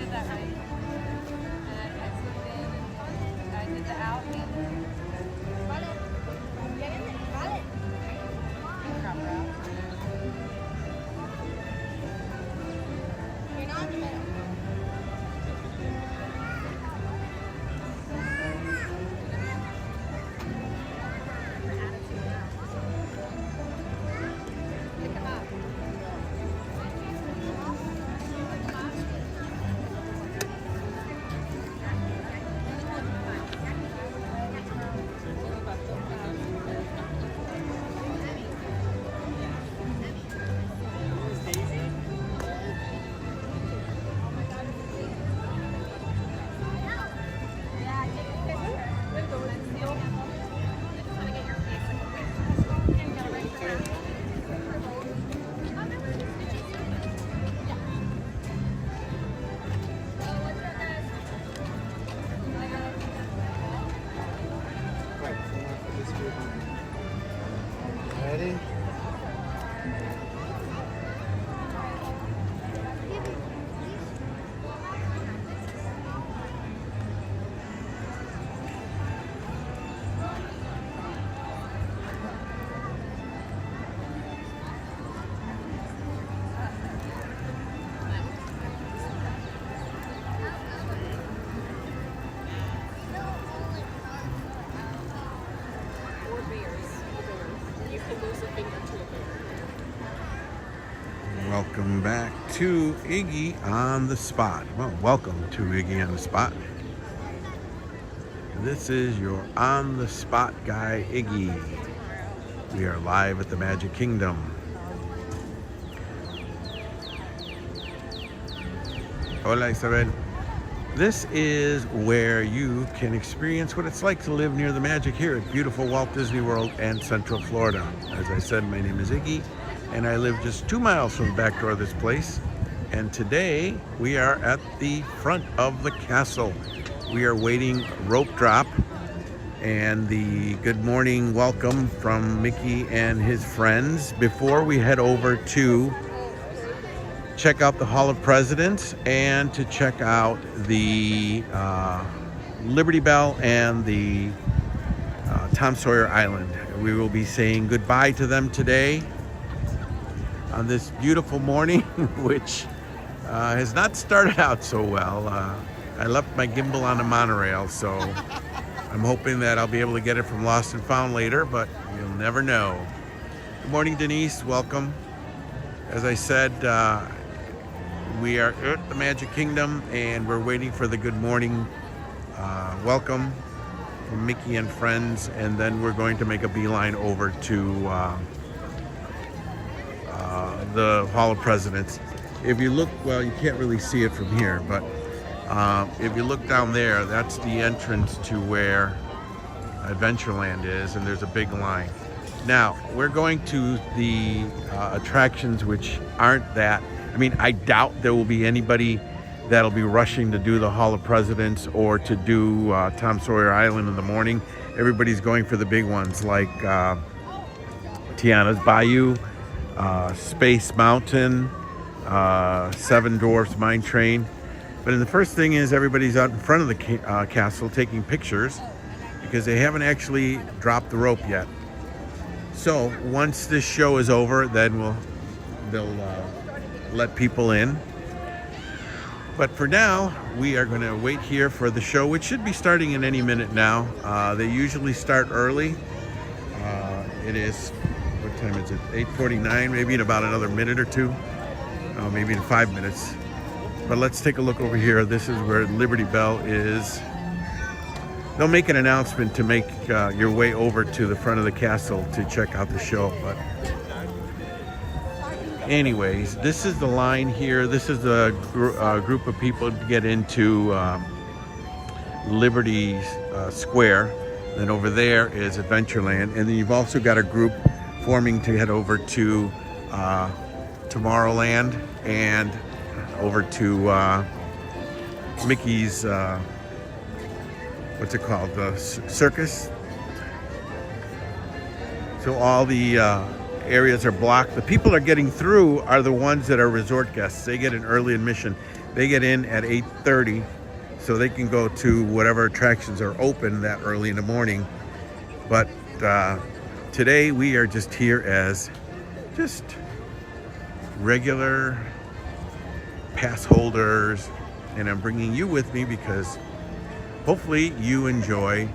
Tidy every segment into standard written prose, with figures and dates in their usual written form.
did that right. And I zoomed in and I did the out and crop her out. You're not in the middle. Pick him up. Ready? Or bears. You can lose a finger to a bear. Welcome back to Iggy on the Spot. Well, welcome to Iggy on the Spot. This is your on the spot guy, Iggy. We are live at the Magic Kingdom. Hola, Isabel. This is where you can experience what it's like to live near the magic here at beautiful Walt Disney World and Central Florida. As I said, my name is Iggy, and I live just 2 miles from the back door of this place. And today we are at the front of the castle. We are waiting rope drop and the good morning welcome from Mickey and his friends before we head over to check out the Hall of Presidents and to check out the Liberty Belle and the Tom Sawyer Island. We will be saying goodbye to them today on this beautiful morning, which has not started out so well. I left my gimbal on the monorail, so I'm hoping that I'll be able to get it from Lost and Found later, but you'll never know. Good morning, Denise. Welcome. As I said, we are at the Magic Kingdom, and we're waiting for the good morning welcome from Mickey and friends, and then we're going to make a beeline over to the Hall of Presidents. If you look, well, you can't really see it from here, but if you look down there, that's the entrance to where Adventureland is, and there's a big line. Now, we're going to the attractions which aren't that. I mean, I doubt there will be anybody that'll be rushing to do the Hall of Presidents or to do Tom Sawyer Island in the morning. Everybody's going for the big ones like Tiana's Bayou, Space Mountain, Seven Dwarfs Mine Train. But the first thing is everybody's out in front of the castle taking pictures because they haven't actually dropped the rope yet. So once this show is over, then they'll let people in. But for now, we are going to wait here for the show, which should be starting in any minute now. They usually start early. It is, what time is it? 8:49, maybe in about another minute or two. Maybe in 5 minutes. But let's take a look over here. This is where Liberty Belle is. They'll make an announcement to make your way over to the front of the castle to check out the show. But anyways, this is the line here. This is the group of people to get into Liberty Square. Then over there is Adventureland. And then you've also got a group forming to head over to Tomorrowland and over to Mickey's, what's it called, the circus. So all the areas are blocked. The people that are getting through are the ones that are resort guests. They get an early admission. They get in at 8:30, so they can go to whatever attractions are open that early in the morning. But today we are just here as just regular pass holders, and I'm bringing you with me because hopefully you enjoy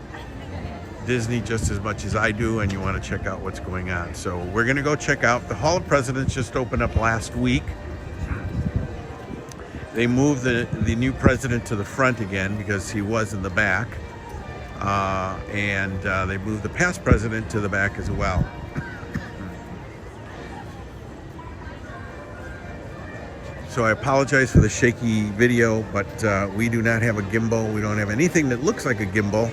Disney just as much as I do and you want to check out what's going on. So we're going to go check out the Hall of Presidents. Just opened up last week. They moved the new president to the front again because he was in the back, and they moved the past president to the back as well. So I apologize for the shaky video, but we do not have a gimbal. We don't have anything that looks like a gimbal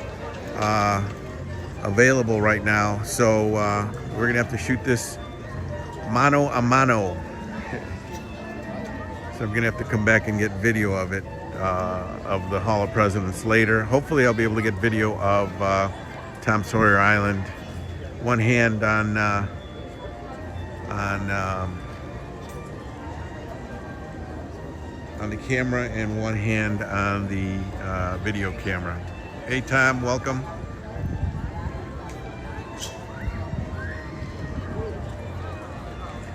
available right now. So we're gonna have to shoot this mano a mano. So I'm gonna have to come back and get video of it, of the Hall of Presidents later. Hopefully I'll be able to get video of Tom Sawyer Island. One hand on the camera and one hand on the video camera. Hey Tom, welcome.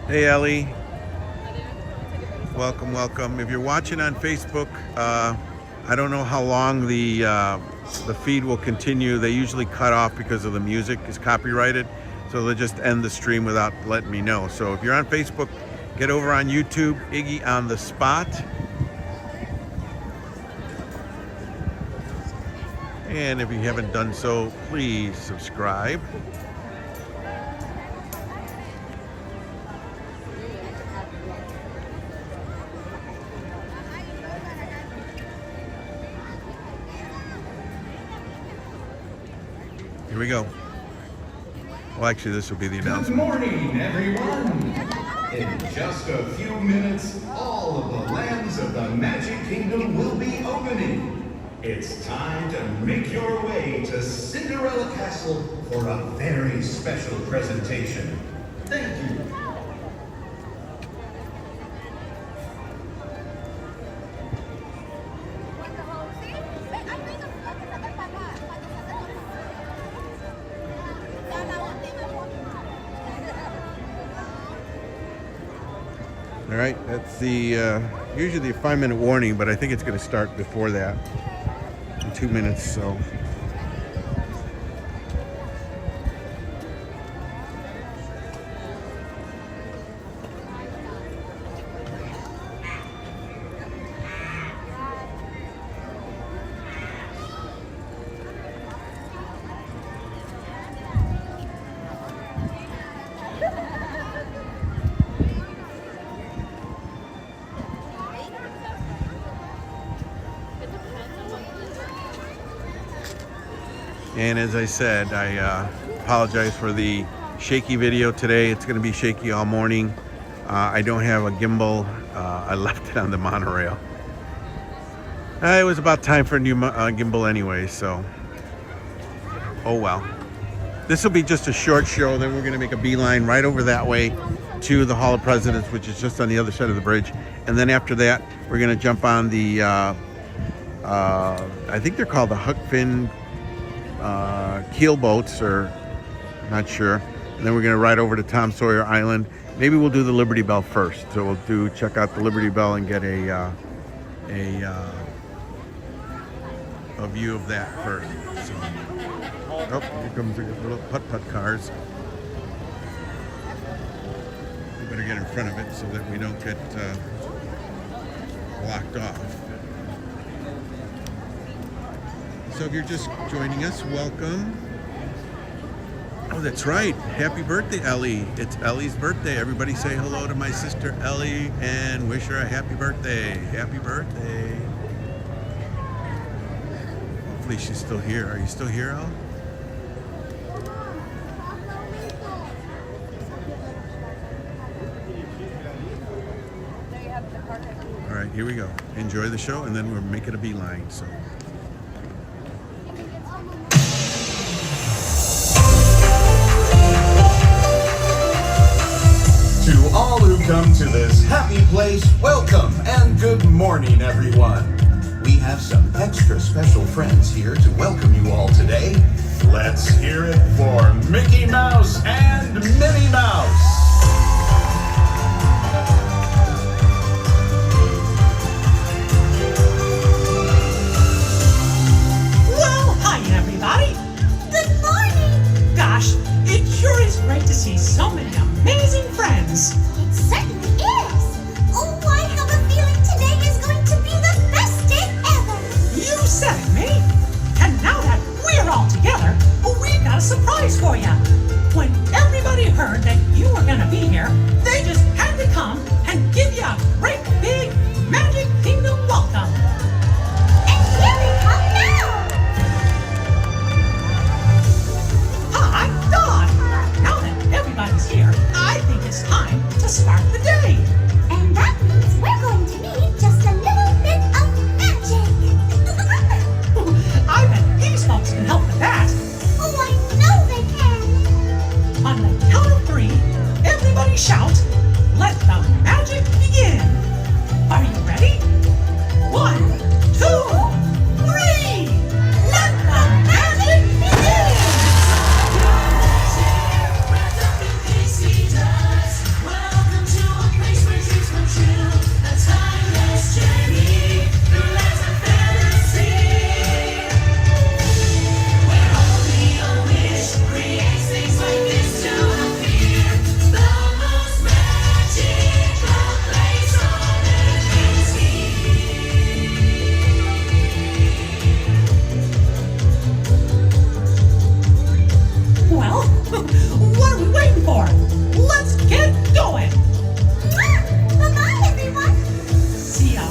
Hey Ellie, welcome, welcome. If you're watching on Facebook, I don't know how long the feed will continue. They usually cut off because of the music is copyrighted, so they'll just end the stream without letting me know. So if you're on Facebook, get over on YouTube, Iggy on the Spot. And if you haven't done so, please subscribe. Here we go. Well, actually, this will be the announcement. Good morning, everyone. In just a few minutes, all of the lands of the Magic Kingdom will be opening. It's time to make your way to Cinderella Castle for a very special presentation. Thank you. All right, that's the usually a 5-minute warning, but I think it's going to start before that in 2 minutes. So. And as I said, I apologize for the shaky video today. It's going to be shaky all morning. I don't have a gimbal. I left it on the monorail. It was about time for a new gimbal anyway, so oh well. This will be just a short show, then we're going to make a beeline right over that way to the Hall of Presidents, which is just on the other side of the bridge. And then after that, we're going to jump on the, I think they're called the Huck Finn keel boats, or not sure. And then we're going to ride over to Tom Sawyer Island. Maybe we'll do the Liberty Bell first. So we'll check out the Liberty Bell and get a view of that first. So, oh, here comes the little putt-putt cars. We better get in front of it so that we don't get blocked off. So if you're just joining us, welcome. Oh, that's right. Happy birthday, Ellie. It's Ellie's birthday. Everybody say hello to my sister Ellie and wish her a happy birthday. Happy birthday. Hopefully she's still here. Are you still here, Elle? All right, here we go. Enjoy the show, and then we'll make it a beeline. So. To all who come to this happy place, welcome and good Good morning, everyone. We have some extra special friends here to welcome you all today. Let's hear it for Mickey Mouse and Minnie Mouse. Well, hi everybody. Good morning! Gosh, it sure is great to see so many amazing friends. It certainly is! Oh, I have a feeling today is going to be the best day ever! You said it, Minnie. And now that we're all together, we've got a surprise for you. When everybody heard that you were going to be here, they just had to come and give you a great big Magic Kingdom welcome. And here we come now! Hi, Dawn. Now that everybody's here, I think it's time to start the day. And that means we're going to need just a little bit of magic! I bet these folks can help with that. Oh, I know they can! On the count of 3, everybody shout, "Let the magic begin!" Are you ready? 1, 2, 3! Let the magic begin! Welcome to a place where dreams come true. A timeless journey through lands of fantasy. Where only a wish creates things like this to appear. The most magical place on earth is Well, what are we waiting for? Let's get going! Bye-bye, everyone! See ya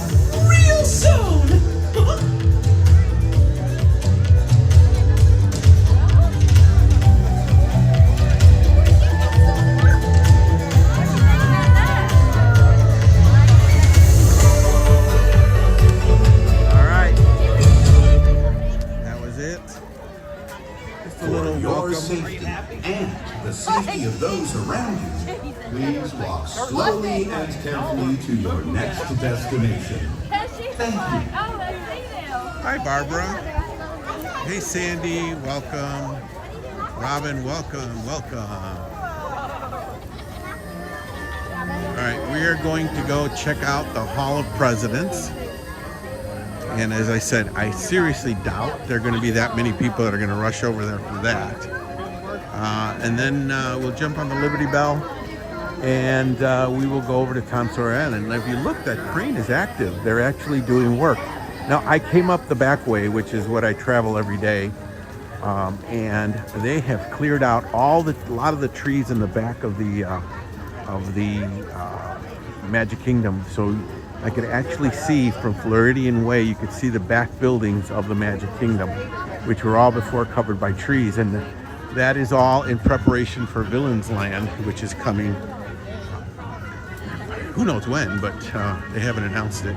real soon! All right. That was it. Just a For little your welcome. safety and the safety of those around you, please walk slowly and carefully to your next destination. Thank you. Oh, let's see them. Hi, Barbara. Hey, Sandy. Welcome. Robin, welcome. Welcome. All right, we are going to go check out the Hall of Presidents. And as I said, I seriously doubt there are going to be that many people that are going to rush over there for that. And then we'll jump on the Liberty Bell and we will go over to Tom Sawyer Island. And if you look, that crane is active. They're actually doing work. Now, I came up the back way, which is what I travel every day. And they have cleared out a lot of the trees in the back of the Magic Kingdom. So I could actually see from Floridian Way, you could see the back buildings of the Magic Kingdom, which were all before covered by trees. And that is all in preparation for Villain's Land, which is coming, who knows when, but they haven't announced it.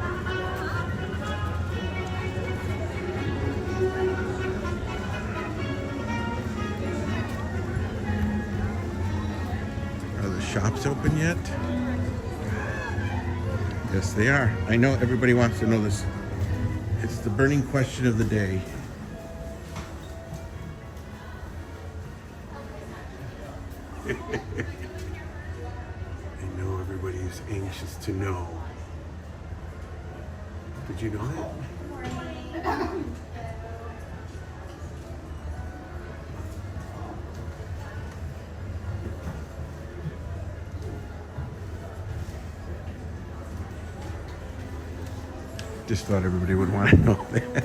Are the shops open yet? Yes, they are. I know everybody wants to know this. It's the burning question of the day. I know everybody is anxious to know. Did you know that? Just thought everybody would want to know that.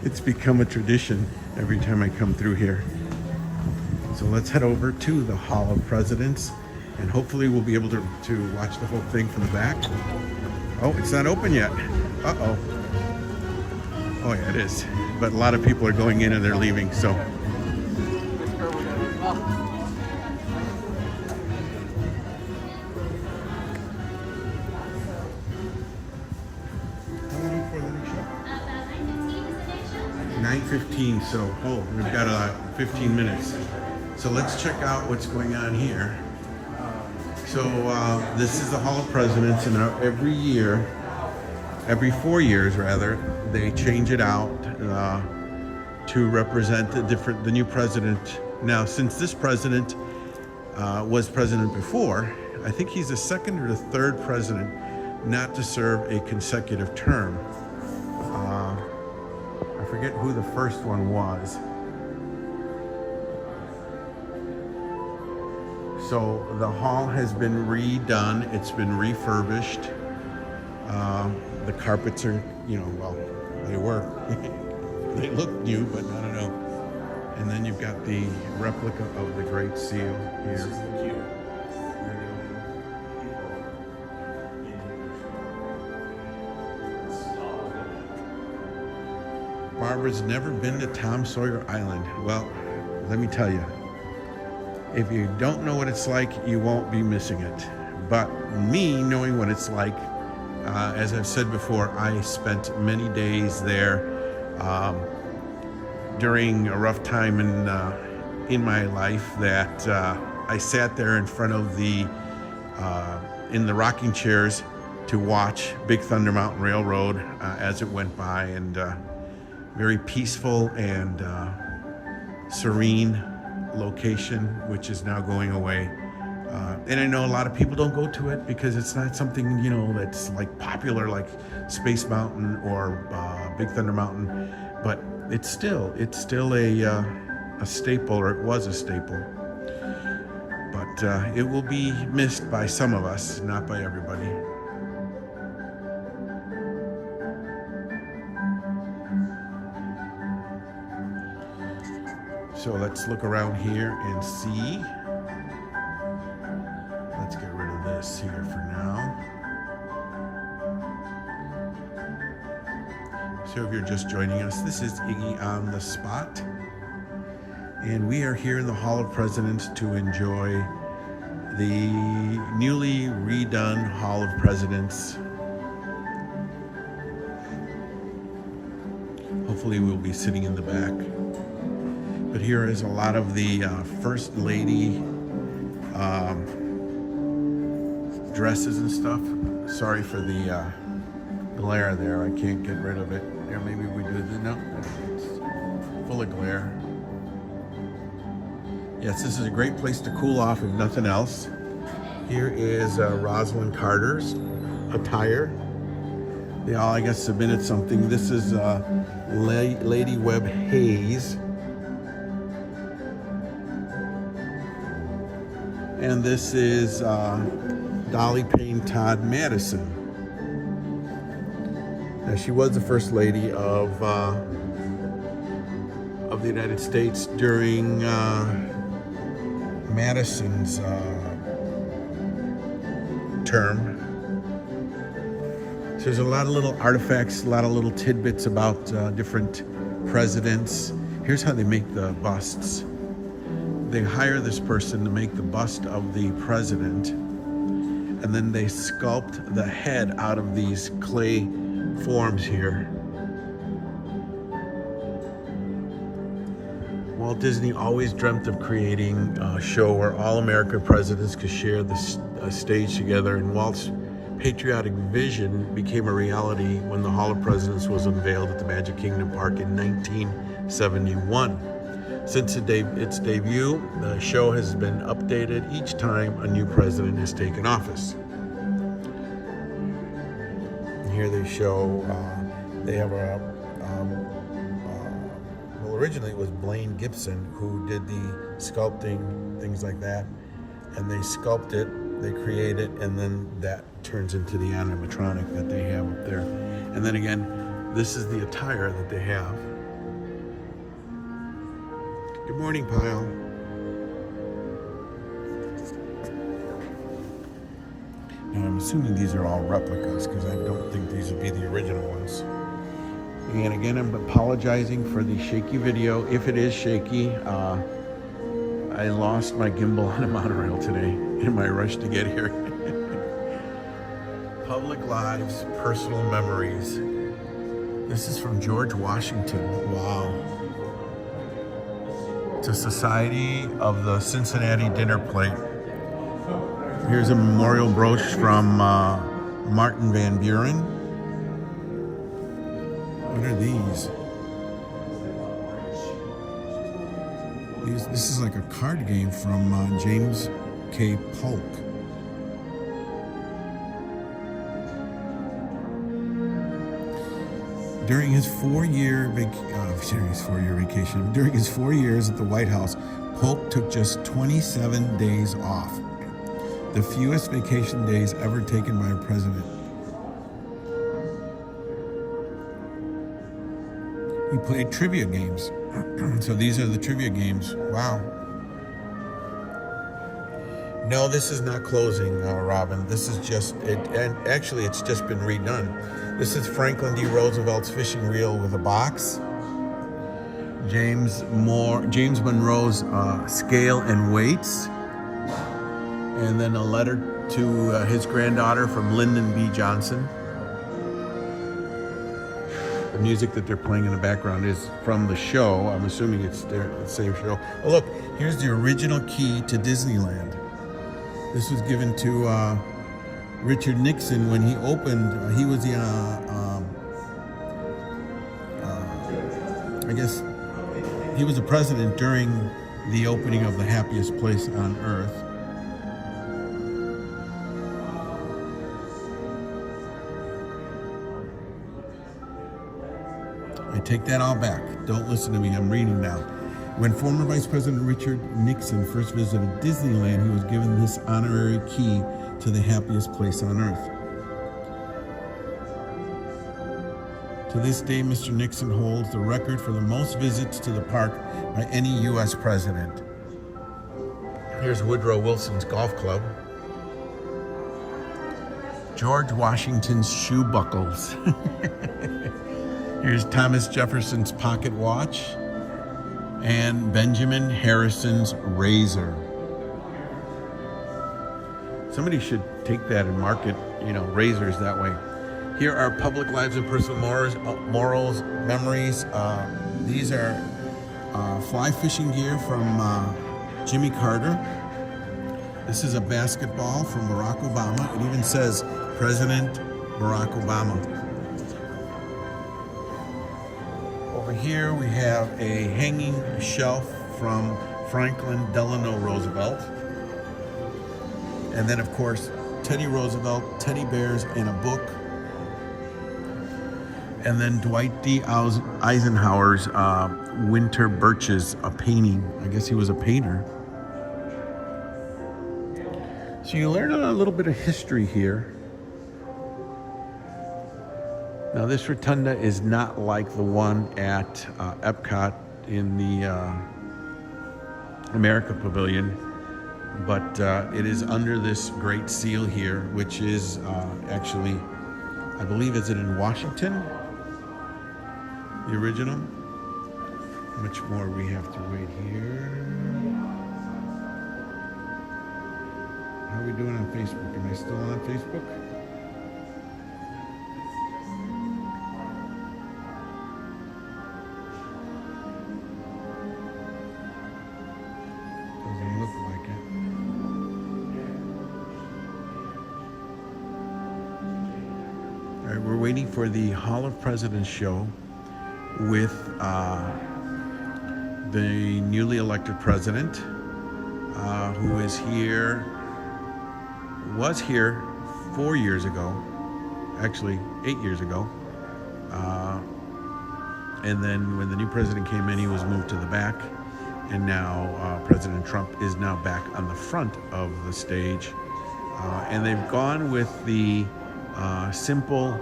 It's become a tradition every time I come through here. So let's head over to the Hall of Presidents, and hopefully we'll be able to watch the whole thing from the back. Oh, it's not open yet. Uh-oh. Oh yeah, it is. But a lot of people are going in and they're leaving, so. How long before the next show? 9:15, so we've got 15 minutes. So let's check out what's going on here. So this is the Hall of Presidents, and every 4 years rather, they change it out to represent the new president. Now, since this president was president before, I think he's the second or the third president not to serve a consecutive term. I forget who the first one was. So the hall has been redone. It's been refurbished. The carpets are, well, they were. They look new, but I don't know. And then you've got the replica of the Great Seal here. Barbara's never been to Tom Sawyer Island. Well, let me tell you, if you don't know what it's like, you won't be missing it. But me knowing what it's like, as I've said before, I spent many days there during a rough time in my life that I sat there in front of in the rocking chairs to watch Big Thunder Mountain Railroad as it went by, and very peaceful and serene location, which is now going away. And I know a lot of people don't go to it because it's not something, that's like popular like Space Mountain or Big Thunder Mountain, but it's still a staple, or it was a staple. But it will be missed by some of us, not by everybody. So let's look around here and see. Let's get rid of this here for now. So if you're just joining us, this is Iggy on the Spot. And we are here in the Hall of Presidents to enjoy the newly redone Hall of Presidents. Hopefully we'll be sitting in the back. But here is a lot of the First Lady dresses and stuff. Sorry for the glare there. I can't get rid of it. There, maybe we do the, no, it's full of glare. Yes, this is a great place to cool off if nothing else. Here is Rosalind Carter's attire. They all, I guess, submitted something. This is Lady Webb Hayes. And this is Dolly Payne Todd Madison. Now, she was the First Lady of the United States during Madison's term. So there's a lot of little artifacts, a lot of little tidbits about different presidents. Here's how they make the busts. They hire this person to make the bust of the president, and then they sculpt the head out of these clay forms here. Walt Disney always dreamt of creating a show where all American presidents could share the stage together, and Walt's patriotic vision became a reality when the Hall of Presidents was unveiled at the Magic Kingdom Park in 1971. Since its debut, the show has been updated each time a new president has taken office. And here they show, they have well, originally it was Blaine Gibson who did the sculpting, things like that. And they sculpt it, they create it, and then that turns into the animatronic that they have up there. And then again, this is the attire that they have. Good morning, Pyle. Now, I'm assuming these are all replicas because I don't think these would be the original ones. And again, I'm apologizing for the shaky video. If it is shaky, I lost my gimbal on a monorail today in my rush to get here. Public Lives, Personal Memories. This is from George Washington. Wow. To Society of the Cincinnati Dinner Plate. Here's a memorial brooch from Martin Van Buren. What are these? This is like a card game from James K. Polk. During his 4-year vacation, during his 4 years at the White House, Polk took just 27 days off, the fewest vacation days ever taken by a president. He played trivia games. So these are the trivia games. Wow. No, this is not closing, Robin. This is just it, and actually, it's just been redone. This is Franklin D. Roosevelt's fishing reel with a box. James Monroe's scale and weights, and then a letter to his granddaughter from Lyndon B. Johnson. The music that they're playing in the background is from the show. I'm assuming it's the same show. Oh, look, here's the original key to Disneyland. This was given to Richard Nixon when he opened. He was the, I guess, he was the president during the opening of the happiest place on earth. I take that all back. Don't listen to me. I'm reading now. When former Vice President Richard Nixon first visited Disneyland, he was given this honorary key to the happiest place on earth. To this day, Mr. Nixon holds the record for the most visits to the park by any U.S. president. Here's Woodrow Wilson's golf club. George Washington's shoe buckles. Here's Thomas Jefferson's pocket watch and Benjamin Harrison's razor. Somebody should take that and market, razors that way. Here are public lives and personal morals, memories. These are fly fishing gear from Jimmy Carter. This is a basketball from Barack Obama. It even says President Barack Obama. Over here we have a hanging shelf from Franklin Delano Roosevelt. And then, of course, Teddy Roosevelt, teddy bears, and a book. And then Dwight D. Eisenhower's Winter Birches, a painting. I guess he was a painter. So you learn a little bit of history here. Now this rotunda is not like the one at Epcot in the America Pavilion, but it is under this great seal here, which is actually, I believe, is it in Washington? The original? How much more we have to wait here? How are we doing on Facebook? Am I still on Facebook? Doesn't look like it. All right, we're waiting for the Hall of Presidents show with the newly elected president, who is here, was here 4 years ago, actually 8 years ago, and then when the new president came in, he was moved to the back, and now President Trump is now back on the front of the stage, and they've gone with the simple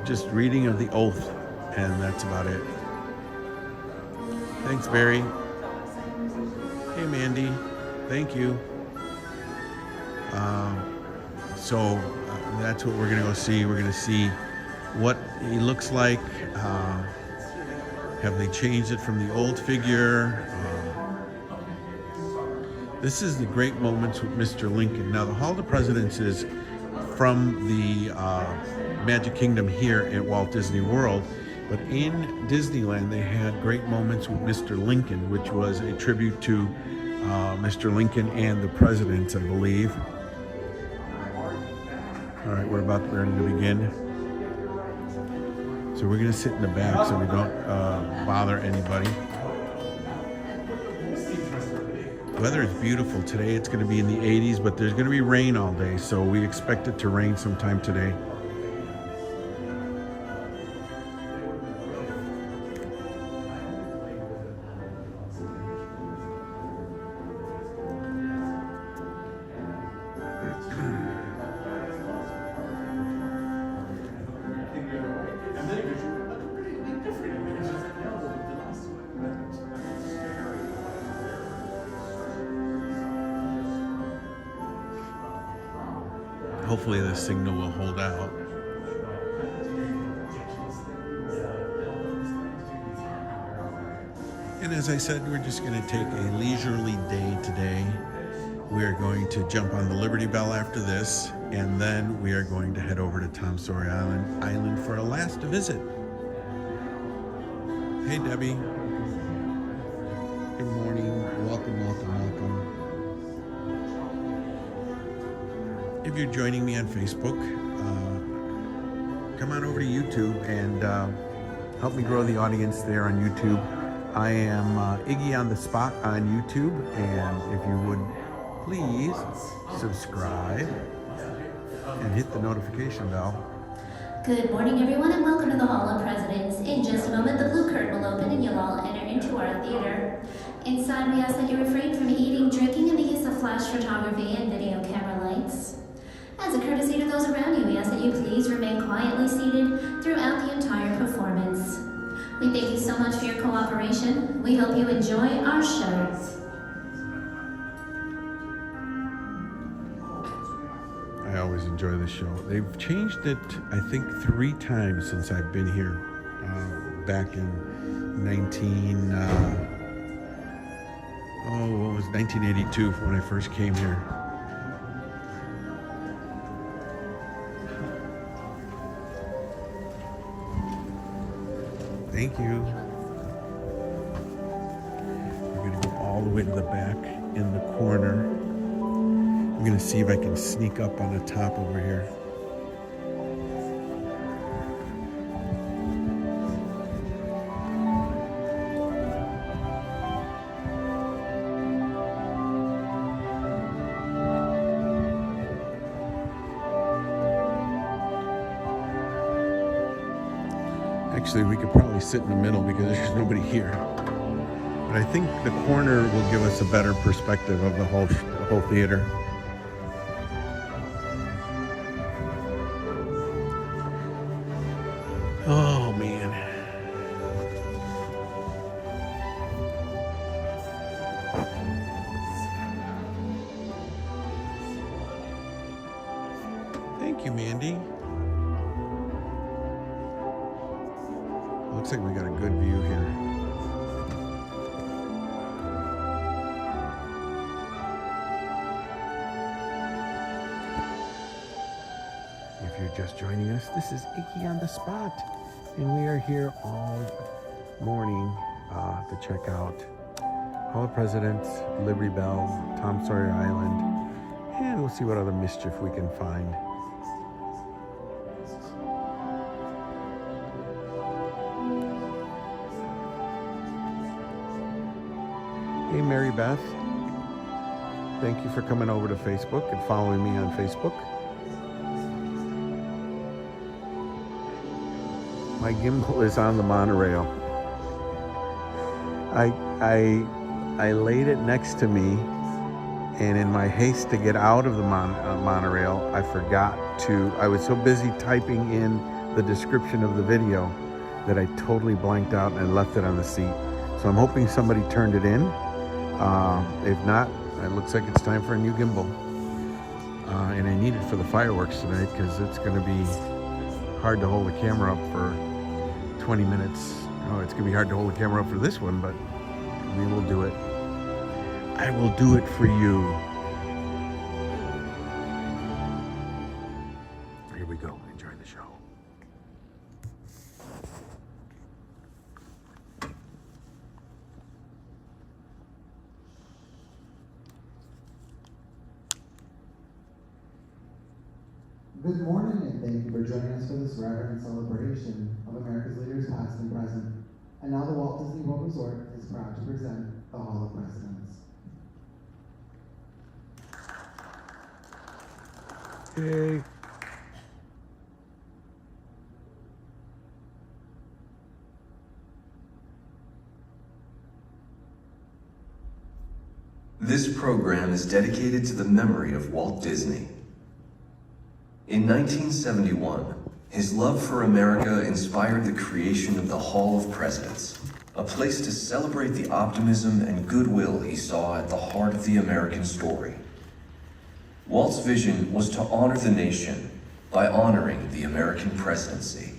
just reading of the oath, and that's about it. Thanks, Barry. Hey, Mandy. Thank you. So that's what we're going to go see. We're going to see what he looks like. Have they changed it from the old figure? This is the great moments with Mr. Lincoln. Now, the Hall of Presidents is from the Magic Kingdom here at Walt Disney World. But in Disneyland, they had great moments with Mr. Lincoln, which was a tribute to Mr. Lincoln and the presidents, I believe. All right, we're ready to begin. So we're gonna sit in the back so we don't bother anybody. The weather is beautiful today. It's gonna be in the 80s, but there's gonna be rain all day, so we expect it to rain sometime today. Hopefully the signal will hold out. And as I said, we're just going to take a leisurely day today. We are going to jump on the Liberty Belle after this, and then we are going to head over to Sawyer Island for a last visit. Hey Debbie. Good morning. Welcome, welcome, welcome. If you're joining me on Facebook, come on over to YouTube and help me grow the audience there on YouTube. I am Iggy on the Spot on YouTube, and if you would please subscribe and hit the notification bell. Good morning, everyone, and welcome to the Hall of Presidents. In just a moment, the blue curtain will open and you'll all enter into our theater. Inside, we ask that you refrain from eating, drinking, and the use of flash photography and video camera lights. As a courtesy to those around you, we ask that you please remain quietly seated throughout the entire performance. We thank you so much for your cooperation. We hope you enjoy our show. I always enjoy the show. They've changed it, I think, 3 times since I've been here. Back in 1982 when I first came here. Thank you. We're gonna go all the way to the back in the corner. I'm gonna see if I can sneak up on the top over here. Actually, we could probably sit in the middle because there's nobody here. But I think the corner will give us a better perspective of the whole theater. Oh man. Thank you, Mandy. Looks like we got a good view here. If you're just joining us, this is Iggy on the Spot, and we are here all morning to check out Hall of Presidents, Liberty Belle, Sawyer Island, and we'll see what other mischief we can find. Hey, Mary Beth. Thank you for coming over to Facebook and following me on Facebook. My gimbal is on the monorail. I laid it next to me, and in my haste to get out of the monorail, I forgot to. I was so busy typing in the description of the video that I totally blanked out and left it on the seat. So I'm hoping somebody turned it in. If not, it looks like it's time for a new gimbal. And I need it for the fireworks tonight because it's going to be hard to hold the camera up for 20 minutes. Oh, it's going to be hard to hold the camera up for this one, but we will do it. I will do it for you. Here we go. Enjoy the show. Good morning, and thank you for joining us for this reverent celebration of America's leaders past and present. And now the Walt Disney World Resort is proud to present the Hall of Presidents. Yay. This program is dedicated to the memory of Walt Disney. In 1971, his love for America inspired the creation of the Hall of Presidents, a place to celebrate the optimism and goodwill he saw at the heart of the American story. Walt's vision was to honor the nation by honoring the American presidency.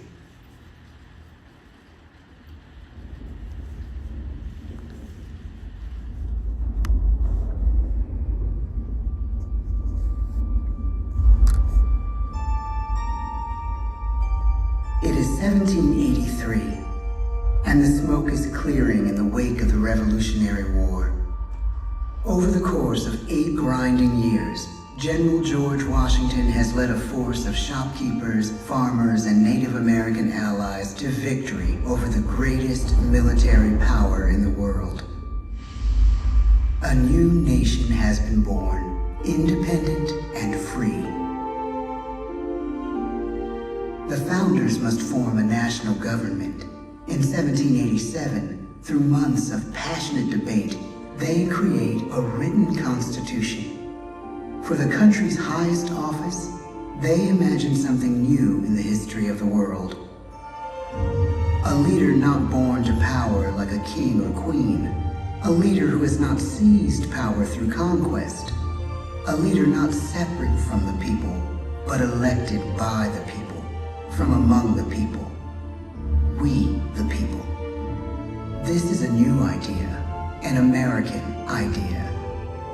It is 1783, and the smoke is clearing in the wake of the Revolutionary War. Over the course of 8 grinding years, General George Washington has led a force of shopkeepers, farmers, and Native American allies to victory over the greatest military power in the world. A new nation has been born, independent and free. The founders must form a national government. In 1787, through months of passionate debate, they create a written constitution. For the country's highest office, they imagine something new in the history of the world. A leader not born to power like a king or queen. A leader who has not seized power through conquest. A leader not separate from the people, but elected by the people. From among the people. We, the people. This is a new idea, an American idea.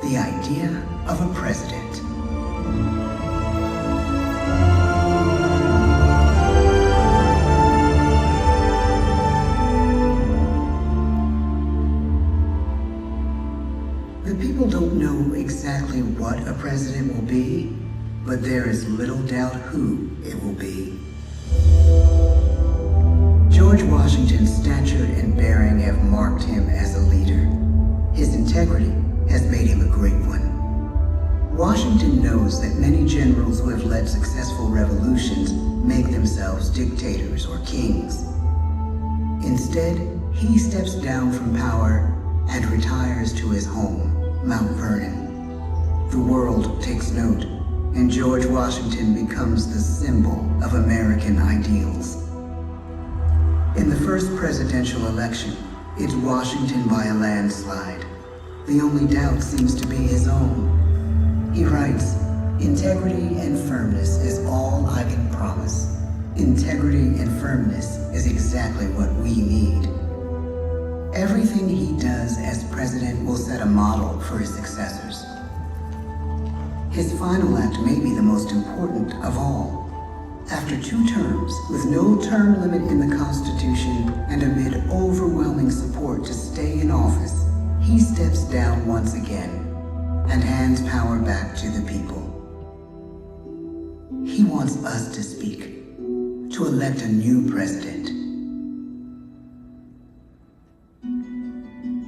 The idea of a president. The people don't know exactly what a president will be, but there is little doubt who it will be. George Washington's stature and bearing have marked him as a leader. His integrity has made him a great one. Washington knows that many generals who have led successful revolutions make themselves dictators or kings. Instead, he steps down from power and retires to his home, Mount Vernon. The world takes note, and George Washington becomes the symbol of American ideals. In the first presidential election, it's Washington by a landslide. The only doubt seems to be his own. He writes, "Integrity and firmness is all I can promise. Integrity and firmness is exactly what we need." Everything he does as president will set a model for his successors. His final act may be the most important of all. After 2 terms, with no term limit in the Constitution and amid overwhelming support to stay in office, he steps down once again and hands power back to the people. He wants us to speak, to elect a new president.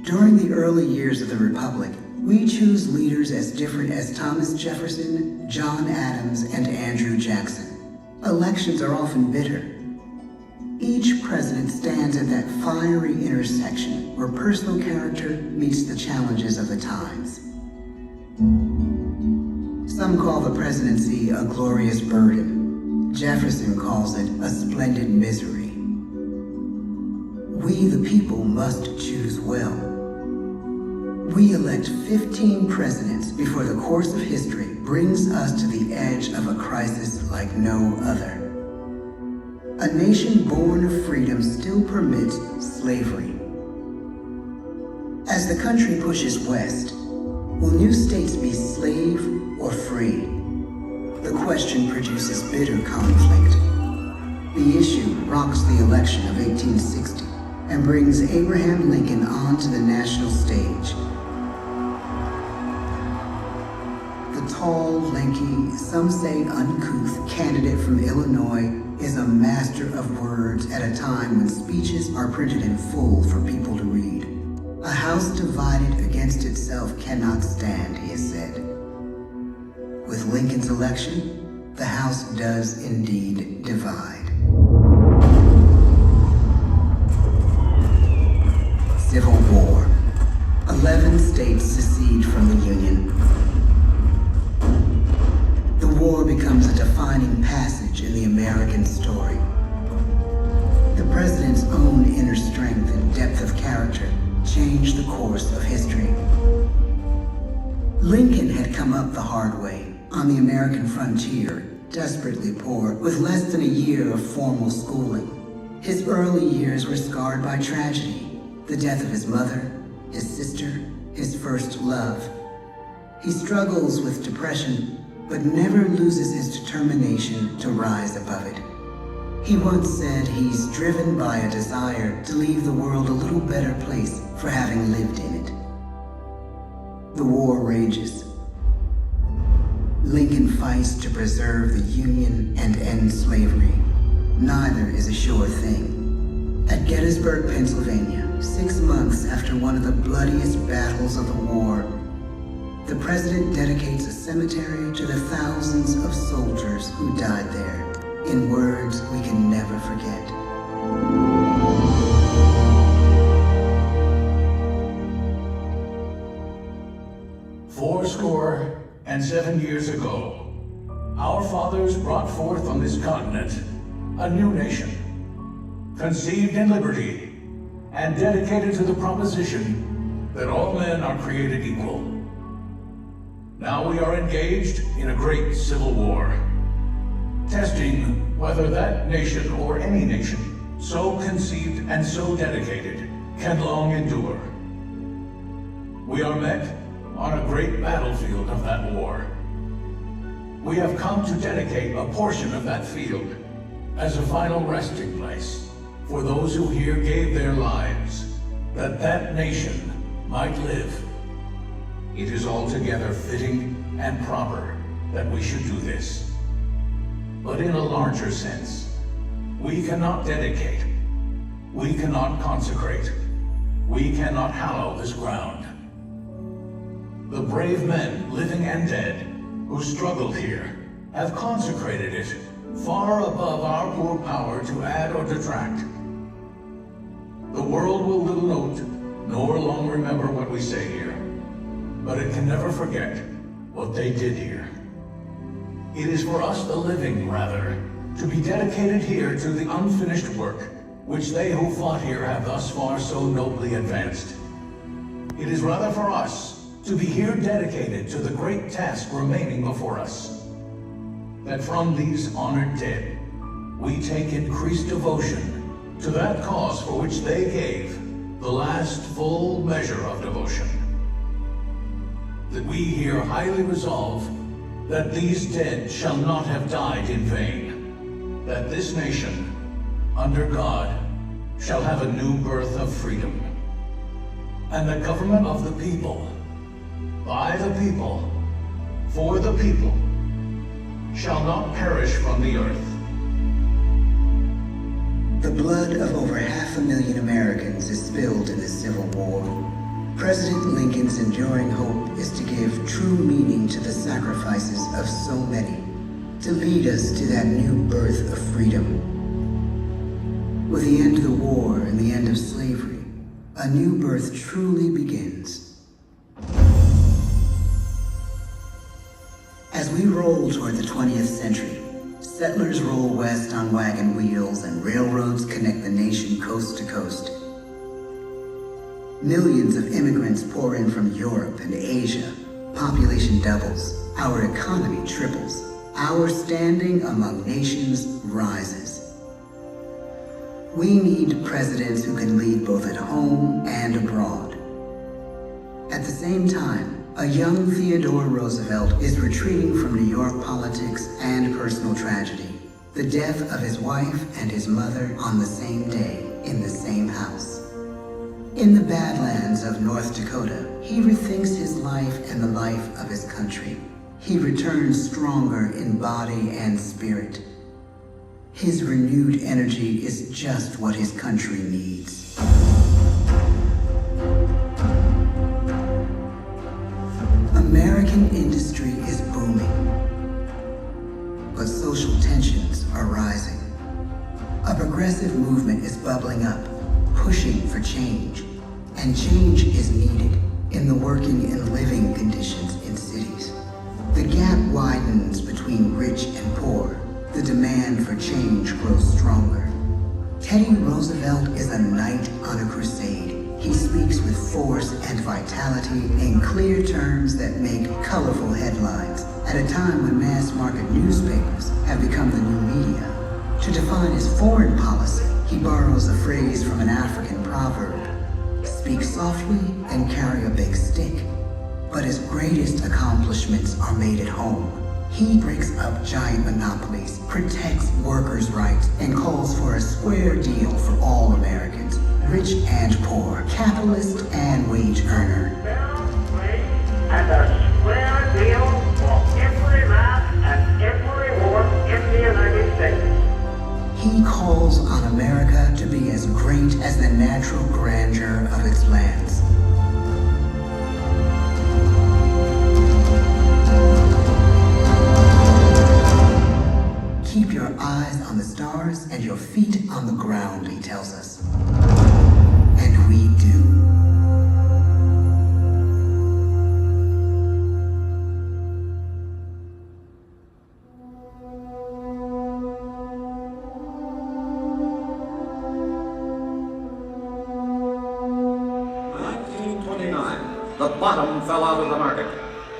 During the early years of the Republic, we choose leaders as different as Thomas Jefferson, John Adams, and Andrew Jackson. Elections are often bitter. Each president stands at that fiery intersection where personal character meets the challenges of the times. Some call the presidency a glorious burden. Jefferson calls it a splendid misery. We, the people, must choose well. We elect 15 presidents before the course of history brings us to the edge of a crisis like no other. A nation born of freedom still permits slavery. As the country pushes west, will new states be slave or free? The question produces bitter conflict. The issue rocks the election of 1860 and brings Abraham Lincoln onto the national stage. The tall, lanky, some say uncouth candidate from Illinois is a master of words at a time when speeches are printed in full for people to read. A house divided against itself cannot stand, he has said. With Lincoln's election, the House does indeed divide. Civil War. 11 states secede from the Union. The war becomes a defining passage in the American story. The president's own inner strength and depth of character changed the course of history. Lincoln had come up the hard way on the American frontier, desperately poor, with less than a year of formal schooling. His early years were scarred by tragedy, the death of his mother, his sister, his first love. He struggles with depression, but never loses his determination to rise above it. He once said he's driven by a desire to leave the world a little better place for having lived in it. The war rages. Lincoln fights to preserve the Union and end slavery. Neither is a sure thing. At Gettysburg, Pennsylvania, 6 months after one of the bloodiest battles of the war, the president dedicates a cemetery to the thousands of soldiers who died there, in words we can never forget. Fourscore and 7 years ago, our fathers brought forth on this continent a new nation, conceived in liberty and dedicated to the proposition that all men are created equal. Now we are engaged in a great civil war, testing whether that nation or any nation so conceived and so dedicated can long endure. We are met on a great battlefield of that war. We have come to dedicate a portion of that field as a final resting place for those who here gave their lives, that that nation might live. It is altogether fitting and proper that we should do this. But in a larger sense, we cannot dedicate, we cannot consecrate, we cannot hallow this ground. The brave men, living and dead, who struggled here, have consecrated it far above our poor power to add or detract. The world will little note, nor long remember what we say here, but it can never forget what they did here. It is for us, the living, rather, to be dedicated here to the unfinished work which they who fought here have thus far so nobly advanced. It is rather for us to be here dedicated to the great task remaining before us, that from these honored dead we take increased devotion to that cause for which they gave the last full measure of devotion. That we here highly resolve that these dead shall not have died in vain, that this nation, under God, shall have a new birth of freedom, and the government of the people, by the people, for the people, shall not perish from the earth. The blood of over 500,000 Americans is spilled in the Civil War. President Lincoln's enduring hope is to give true meaning to the sacrifices of so many, to lead us to that new birth of freedom. With the end of the war and the end of slavery, a new birth truly begins. As we roll toward the 20th century, settlers roll west on wagon wheels and railroads connect the nation coast to coast. Millions of immigrants pour in from Europe and Asia. Population doubles. Our economy triples. Our standing among nations rises. We need presidents who can lead both at home and abroad. At the same time, a young Theodore Roosevelt is retreating from New York politics and personal tragedy. The death of his wife and his mother on the same day in the same house. In the Badlands of North Dakota, he rethinks his life and the life of his country. He returns stronger in body and spirit. His renewed energy is just what his country needs. American industry is booming, but social tensions are rising. A progressive movement is bubbling up, pushing for change, and change is needed in the working and living conditions in cities. The gap widens between rich and poor. The demand for change grows stronger. Teddy Roosevelt is a knight on a crusade. He speaks with force and vitality in clear terms that make colorful headlines at a time when mass market newspapers have become the new media. To define his foreign policy, he borrows a phrase from an African proverb: speak softly and carry a big stick. But his greatest accomplishments are made at home. He breaks up giant monopolies, protects workers' rights, and calls for a square deal for all Americans, rich and poor, capitalist and wage earner. And a square deal for every man and every woman in the United States. He calls on America to be as great as the natural grandeur of its lands. Keep your eyes on the stars and your feet on the ground, he tells us. And we do. The bottom fell out of the market.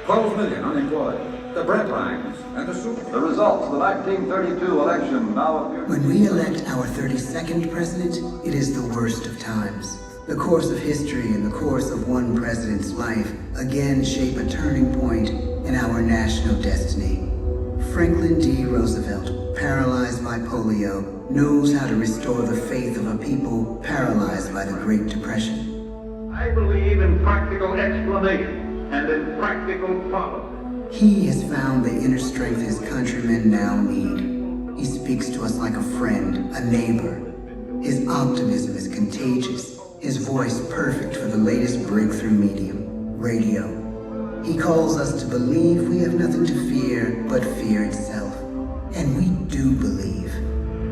12 million unemployed. The bread lines and the soup. The results of the 1932 election now appear. When we elect our 32nd president, it is the worst of times. The course of history and the course of one president's life again shape a turning point in our national destiny. Franklin D. Roosevelt, paralyzed by polio, knows how to restore the faith of a people paralyzed by the Great Depression. I believe in practical explanation and in practical policy. He has found the inner strength his countrymen now need. He speaks to us like a friend, a neighbor. His optimism is contagious, his voice perfect for the latest breakthrough medium, radio. He calls us to believe we have nothing to fear but fear itself. And we do believe.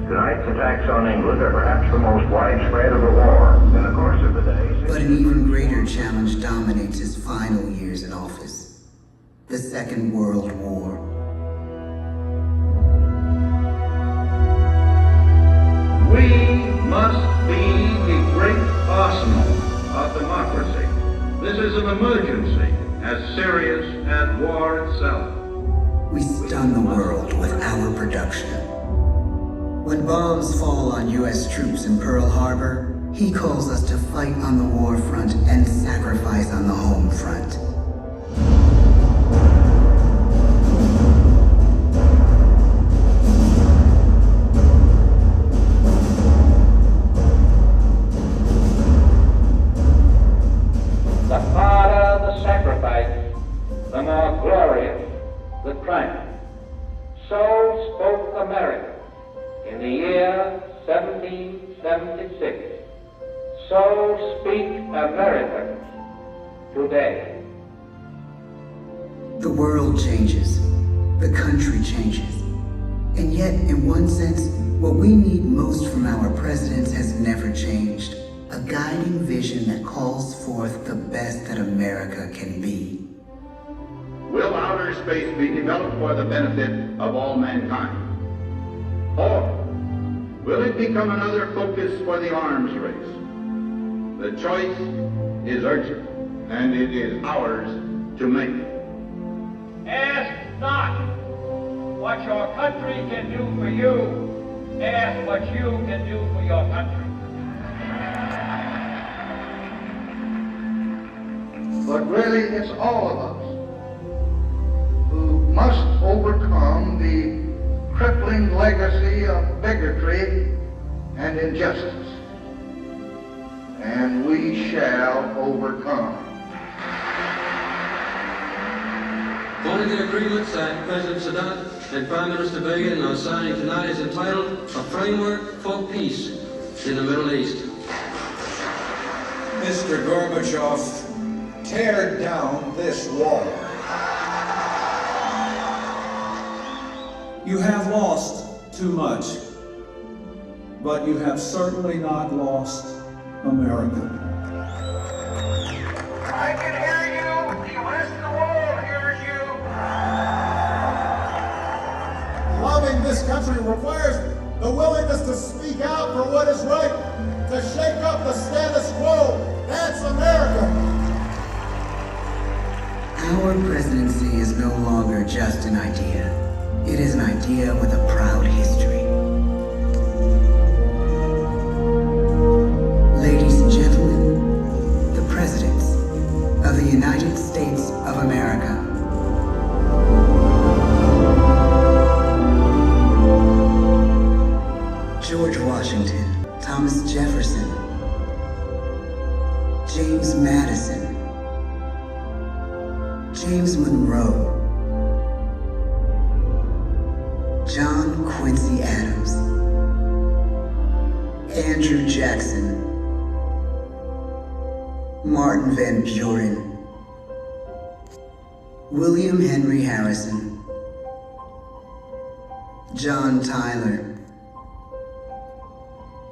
Tonight's attacks on England are perhaps the most widespread of the war in the course of the day. But an even greater challenge dominates his final years in office: the Second World War. We must be the great arsenal of democracy. This is an emergency as serious as war itself. We stun the world with our production. When bombs fall on U.S. troops in Pearl Harbor, he calls us to fight on the war front and sacrifice on the home front. The harder the sacrifice, the more glorious the triumph. So spoke America in the year 1776. So speak Americans today. The world changes. The country changes. And yet, in one sense, what we need most from our presidents has never changed. A guiding vision that calls forth the best that America can be. Will outer space be developed for the benefit of all mankind? Or will it become another focus for the arms race? The choice is urgent, and it is ours to make. Ask not what your country can do for you. Ask what you can do for your country. But really, it's all of us who must overcome the crippling legacy of bigotry and injustice. And we shall overcome. One of the agreements that President Sadat and Prime Minister Begin are signing tonight is entitled A Framework for Peace in the Middle East. Mr. Gorbachev, tear down this wall. You have lost too much, but you have certainly not lost America. I can hear you. The rest of the world hears you. Loving this country requires the willingness to speak out for what is right, to shake up the status quo. That's America. Our presidency is no longer just an idea. It is an idea with a proud history. Ladies and gentlemen, the presidents of the United States of America. George Washington, Thomas Jefferson, James Madison, James Monroe, John Quincy Adams, Andrew Jackson, Martin Van Buren, William Henry Harrison, John Tyler,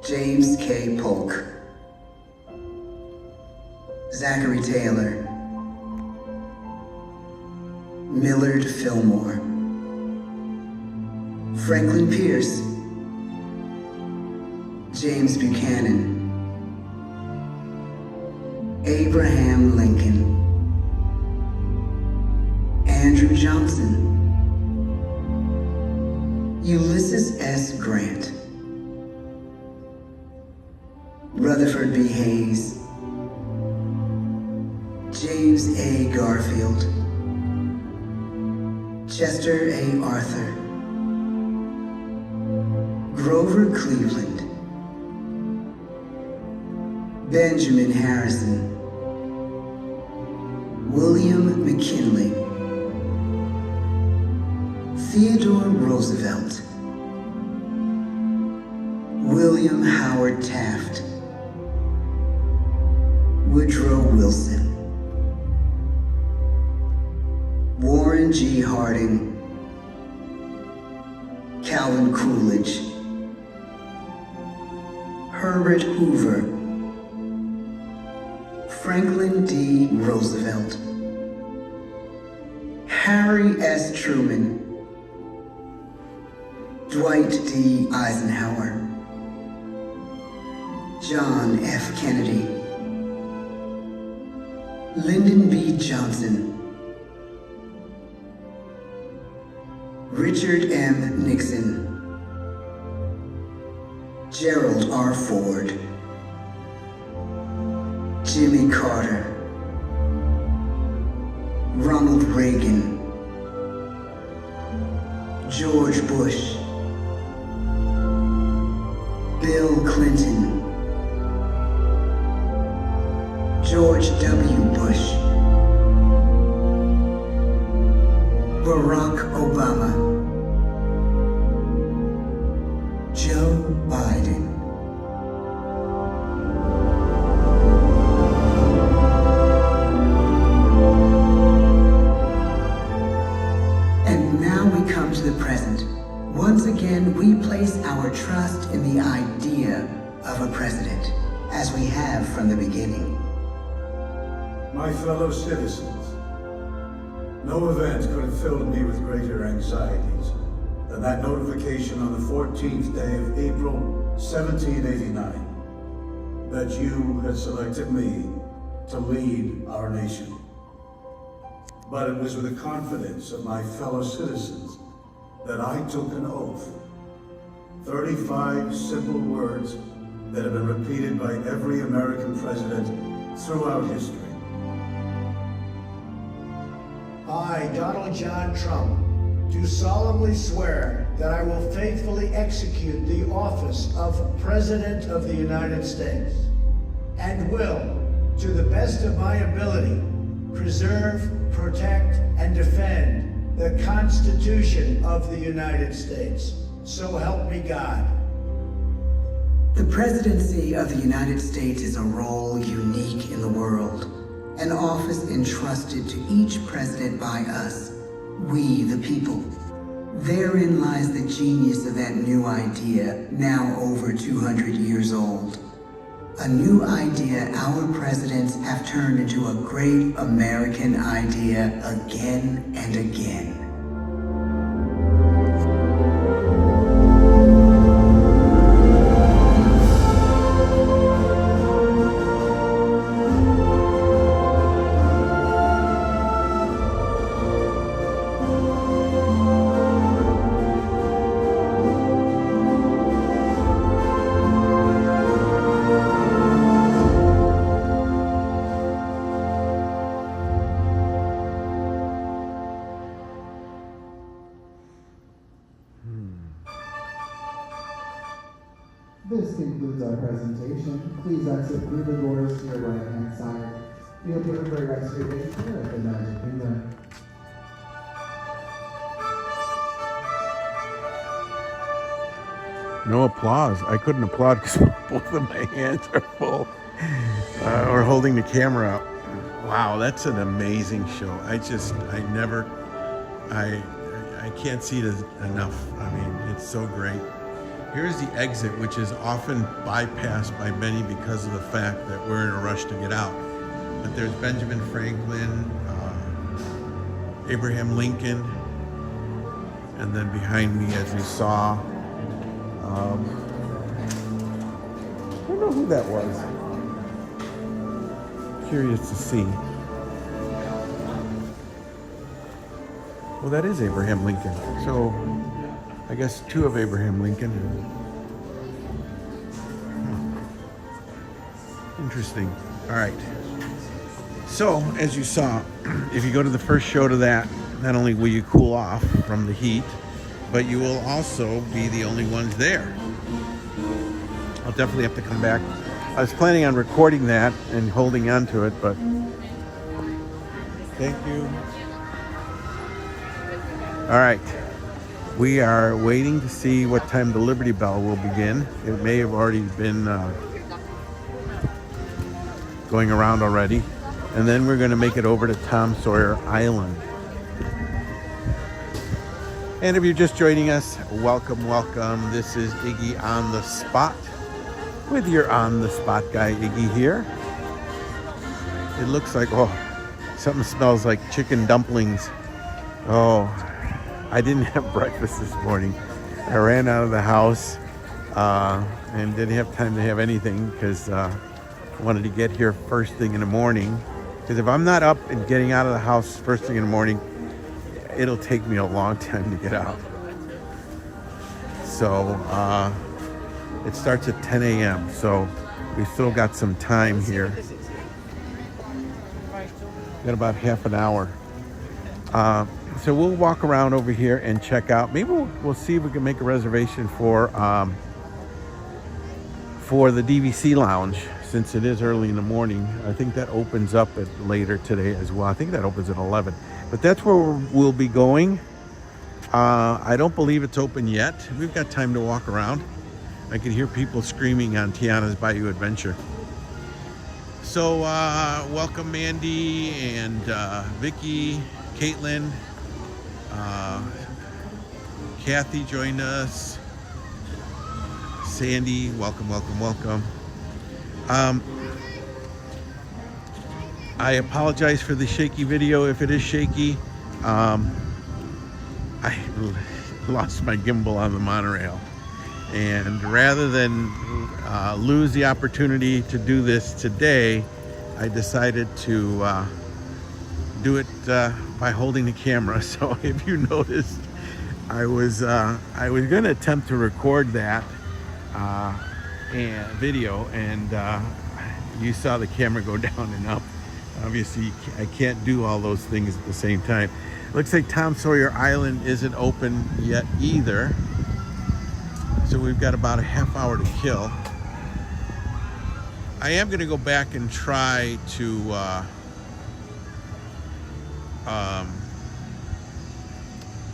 James K. Polk, Zachary Taylor, Millard Fillmore, Franklin Pierce, James Buchanan, Abraham Lincoln, Andrew Johnson, Ulysses S. Grant, Rutherford B. Hayes, James A. Garfield, Chester A. Arthur, Grover Cleveland, Benjamin Harrison, William McKinley, Theodore Roosevelt, William Howard Taft, Woodrow Wilson, Warren G. Harding, Calvin Coolidge, Herbert Hoover, Franklin D. Roosevelt, Harry S. Truman, Dwight D. Eisenhower, John F. Kennedy, Lyndon B. Johnson, Richard M. Nixon, Gerald R. Ford, Jimmy Carter, Ronald Reagan, George Bush, Bill Clinton, George W. Bush, Barack Obama, Joe Biden. And now we come to the present. Once again, we place our trust in the idea of a president, as we have from the beginning. My fellow citizens, no event could have filled me with greater anxieties than that notification on the 14th day of April, 1789, that you had selected me to lead our nation. But it was with the confidence of my fellow citizens that I took an oath. 35 simple words that have been repeated by every American president throughout history. I, Donald John Trump, do solemnly swear that I will faithfully execute the office of President of the United States and will, to the best of my ability, preserve, protect, and defend the Constitution of the United States. So help me God. The presidency of the United States is a role unique in the world, an office entrusted to each president by us, we the people. Therein lies the genius of that new idea, now over 200 years old. A new idea our presidents have turned into a great American idea again and again. This concludes our presentation. Please exit through the doors to your right-hand side. We hope you have a great rest of your day here at the Magic Kingdom. No applause. I couldn't applaud because both of my hands are full. Or holding the camera up. Wow, that's an amazing show. I can't see it enough. I mean, it's so great. Here's the exit, which is often bypassed by many because of the fact that we're in a rush to get out. But there's Benjamin Franklin, Abraham Lincoln, and then behind me, as you saw, I don't know who that was. Curious to see. Well, that is Abraham Lincoln. So I guess two of Abraham Lincoln. Interesting. All right. So, as you saw, if you go to the first show to that, not only will you cool off from the heat, but you will also be the only ones there. I'll definitely have to come back. I was planning on recording that and holding on to it, but thank you. All right. We are waiting to see what time the Liberty Bell will begin. It may have already been going around already. And then we're going to make it over to Tom Sawyer Island. And if you're just joining us, welcome, welcome. This is Iggy on the Spot with your on the spot guy, Iggy here. It looks like, oh, something smells like chicken dumplings. Oh, I didn't have breakfast this morning. I ran out of the house and didn't have time to have anything because I wanted to get here first thing in the morning. Because if I'm not up and getting out of the house first thing in the morning, it'll take me a long time to get out. So it starts at 10 a.m. So we still got some time here. Got about half an hour. So we'll walk around over here and check out. Maybe we'll see if we can make a reservation for the DVC lounge since it is early in the morning. I think that opens up at later today as well. I think that opens at 11. But that's where we'll be going. I don't believe it's open yet. We've got time to walk around. I can hear people screaming on Tiana's Bayou Adventure. So welcome Mandy and Vicky, Caitlin, Kathy joined us, Sandy, welcome, welcome, welcome. I apologize for the shaky video if it is shaky. I lost my gimbal on the monorail, and rather than lose the opportunity to do this today, I decided to do it by holding the camera. So if you noticed, I was going to attempt to record that video, and you saw the camera go down and up. Obviously, I can't do all those things at the same time. Looks like Tom Sawyer Island isn't open yet either. So we've got about a half hour to kill. I am going to go back and try to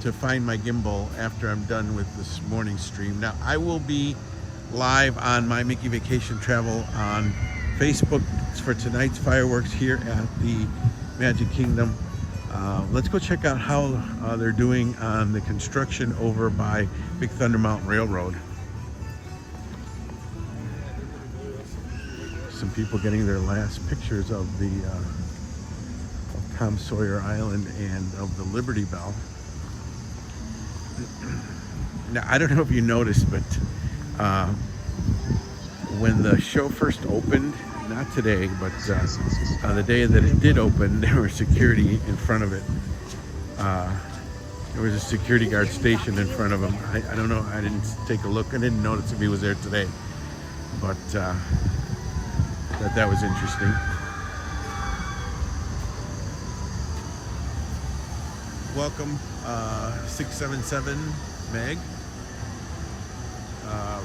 to find my gimbal after I'm done with this morning's stream. Now, I will be live on my Mickey Vacation Travel on Facebook for tonight's fireworks here at the Magic Kingdom. Let's go check out how they're doing on the construction over by Big Thunder Mountain Railroad. Some people getting their last pictures of the of Tom Sawyer Island and of the Liberty Belle. Now, I don't know if you noticed, but when the show first opened, not today, but the day that it did open, there was security in front of it. There was a security guard stationed in front of him. I don't know, I didn't take a look. I didn't notice if he was there today, but that was interesting. Welcome, 677 Meg,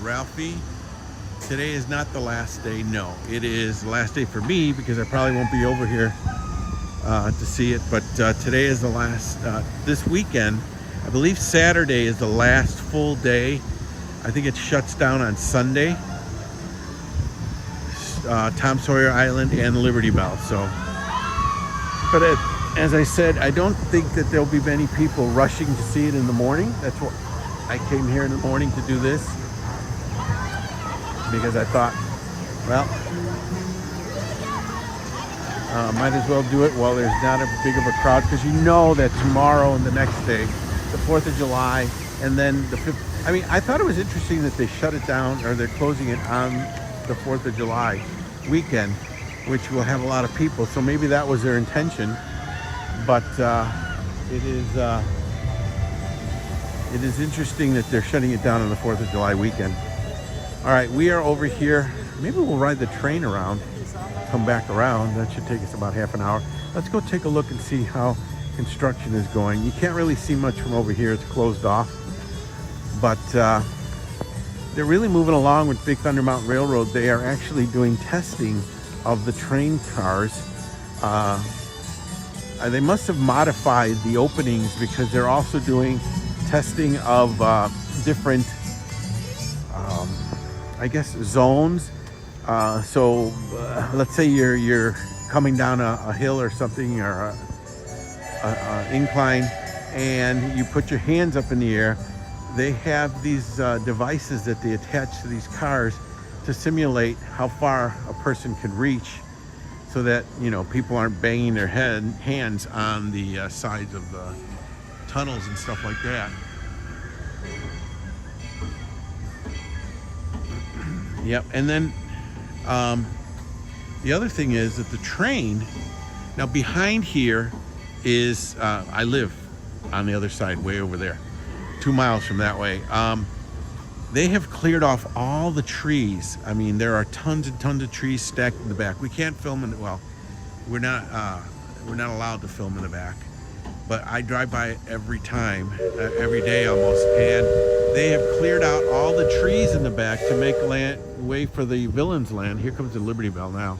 Ralphie. Today is not the last day. No, it is the last day for me because I probably won't be over here to see it. But today is the last. This weekend, I believe Saturday is the last full day. I think it shuts down on Sunday. Tom Sawyer Island and Liberty Belle. So, but as I said, I don't think that there'll be many people rushing to see it in the morning. That's what I came here in the morning to do this, because I thought, well, might as well do it while there's not a big of a crowd, because you know that tomorrow and the next day, the 4th of July, and then the 5th. I mean, I thought it was interesting that they shut it down, or they're closing it on the 4th of July weekend, which will have a lot of people. So maybe that was their intention, but it is interesting that they're shutting it down on the 4th of July weekend. All right, we are over here. Maybe we'll ride the train around, come back around. That should take us about half an hour. Let's go take a look and see how construction is going. You can't really see much from over here. It's closed off. But they're really moving along with Big Thunder Mountain Railroad. They are actually doing testing of the train cars. They must have modified the openings, because they're also doing testing of different I guess zones. So let's say you're coming down a hill or something, or a incline, and you put your hands up in the air. They have these devices that they attach to these cars to simulate how far a person can reach, so that, you know, people aren't banging their hands on the sides of the tunnels and stuff like that. Yep, and then the other thing is that the train, now behind here is, I live on the other side, way over there, 2 miles from that way. They have cleared off all the trees. I mean, there are tons and tons of trees stacked in the back. We can't film in the, well, we're not allowed to film in the back, but I drive by it every time, every day almost, and they have cleared out all the trees in the back to make way for the Villains Land. Here comes the Liberty Belle now.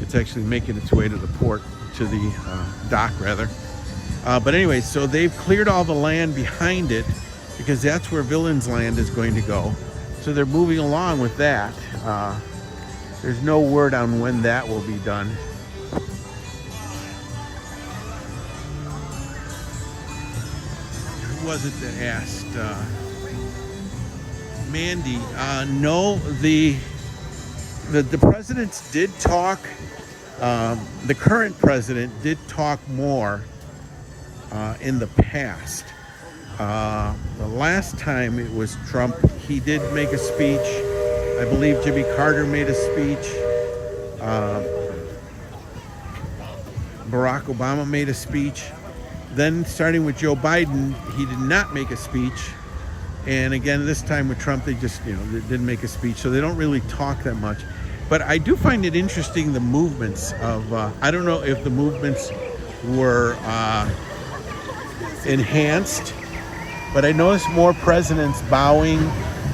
It's actually making its way to the port, to the dock rather. But anyway, so they've cleared all the land behind it, because that's where Villains Land is going to go. So they're moving along with that. There's no word on when that will be done. Who was it that asked? Mandy. No, the presidents did talk. The current president did talk more in the past. The last time it was Trump, he did make a speech. I believe Jimmy Carter made a speech. Barack Obama made a speech. Then starting with Joe Biden, he did not make a speech. And again, this time with Trump, they just, they didn't make a speech. So they don't really talk that much. But I do find it interesting, the movements of, I don't know if the movements were enhanced, but I noticed more presidents bowing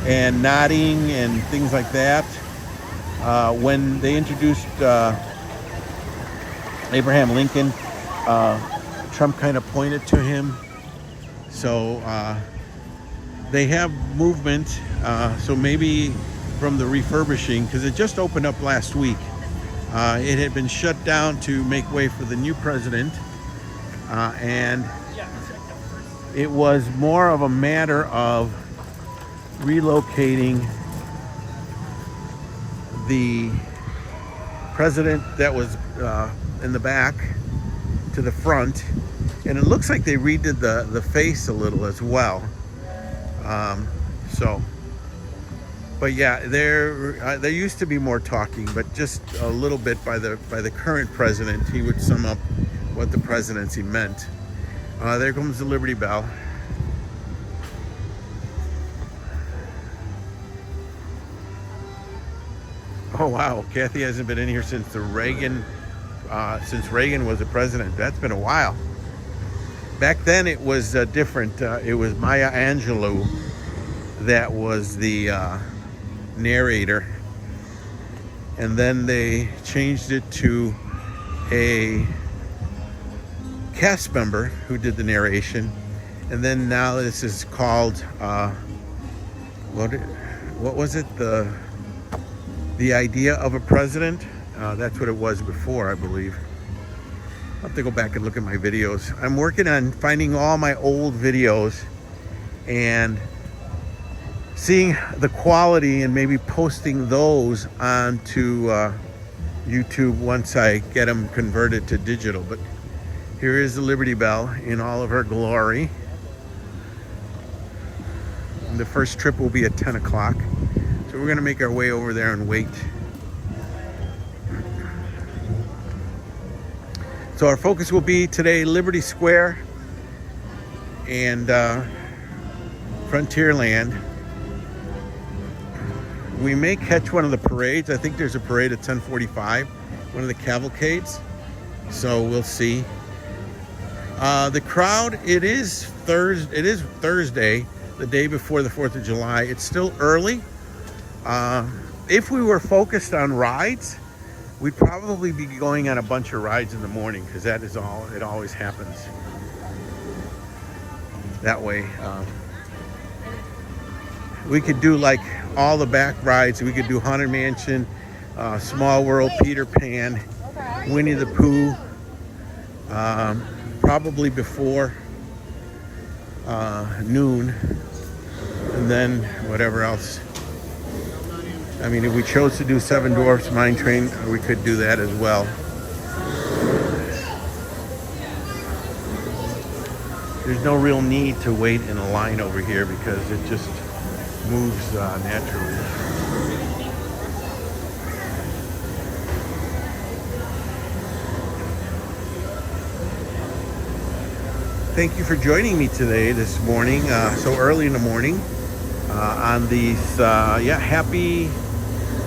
and nodding and things like that. When they introduced Abraham Lincoln, Trump kind of pointed to him. So they have movement. So maybe from the refurbishing, because it just opened up last week. It had been shut down to make way for the new president. And it was more of a matter of relocating the president that was in the back to the front, and it looks like they redid the face a little as well. But yeah, there used to be more talking, but just a little bit by the current president. He would sum up what the presidency meant. There comes the Liberty Bell. Oh wow, Kathy hasn't been in here since Reagan was the president. That's been a while. Back then it was different. It was Maya Angelou that was the narrator, and then they changed it to a cast member who did the narration, and then now this is called what was it, the idea of a president. That's what it was before, I believe. I'll have to go back and look at my videos. I'm working on finding all my old videos and seeing the quality and maybe posting those onto YouTube once I get them converted to digital. But here is the Liberty Bell in all of her glory. And the first trip will be at 10 o'clock. So we're gonna make our way over there and wait. So our focus will be today Liberty Square and Frontierland. We may catch one of the parades. I think there's a parade at 10:45, one of the cavalcades. So we'll see. The crowd, it is Thursday, the day before the 4th of July. It's still early. If we were focused on rides, we'd probably be going on a bunch of rides in the morning, because that is all, it always happens that way. We could do like all the back rides. We could do Haunted Mansion, Small World, Peter Pan, Winnie the Pooh, probably before noon, and then whatever else. I mean, if we chose to do Seven Dwarfs Mine Train, we could do that as well. There's no real need to wait in a line over here because it just moves naturally. Thank you for joining me today, this morning, so early in the morning, on these, happy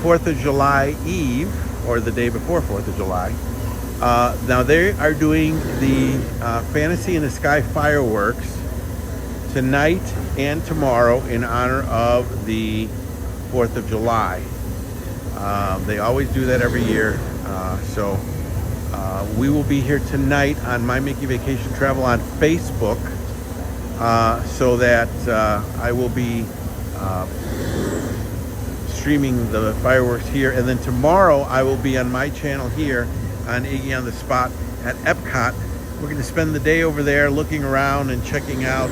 4th of July Eve, or the day before 4th of July. Now they are doing the Fantasy in the Sky fireworks tonight and tomorrow in honor of the 4th of July. They always do that every year. So we will be here tonight on My Mickey Vacation Travel on Facebook, so that I will be streaming the fireworks here, and then tomorrow I will be on my channel here on Iggy on the Spot at Epcot. We're going to spend the day over there looking around and checking out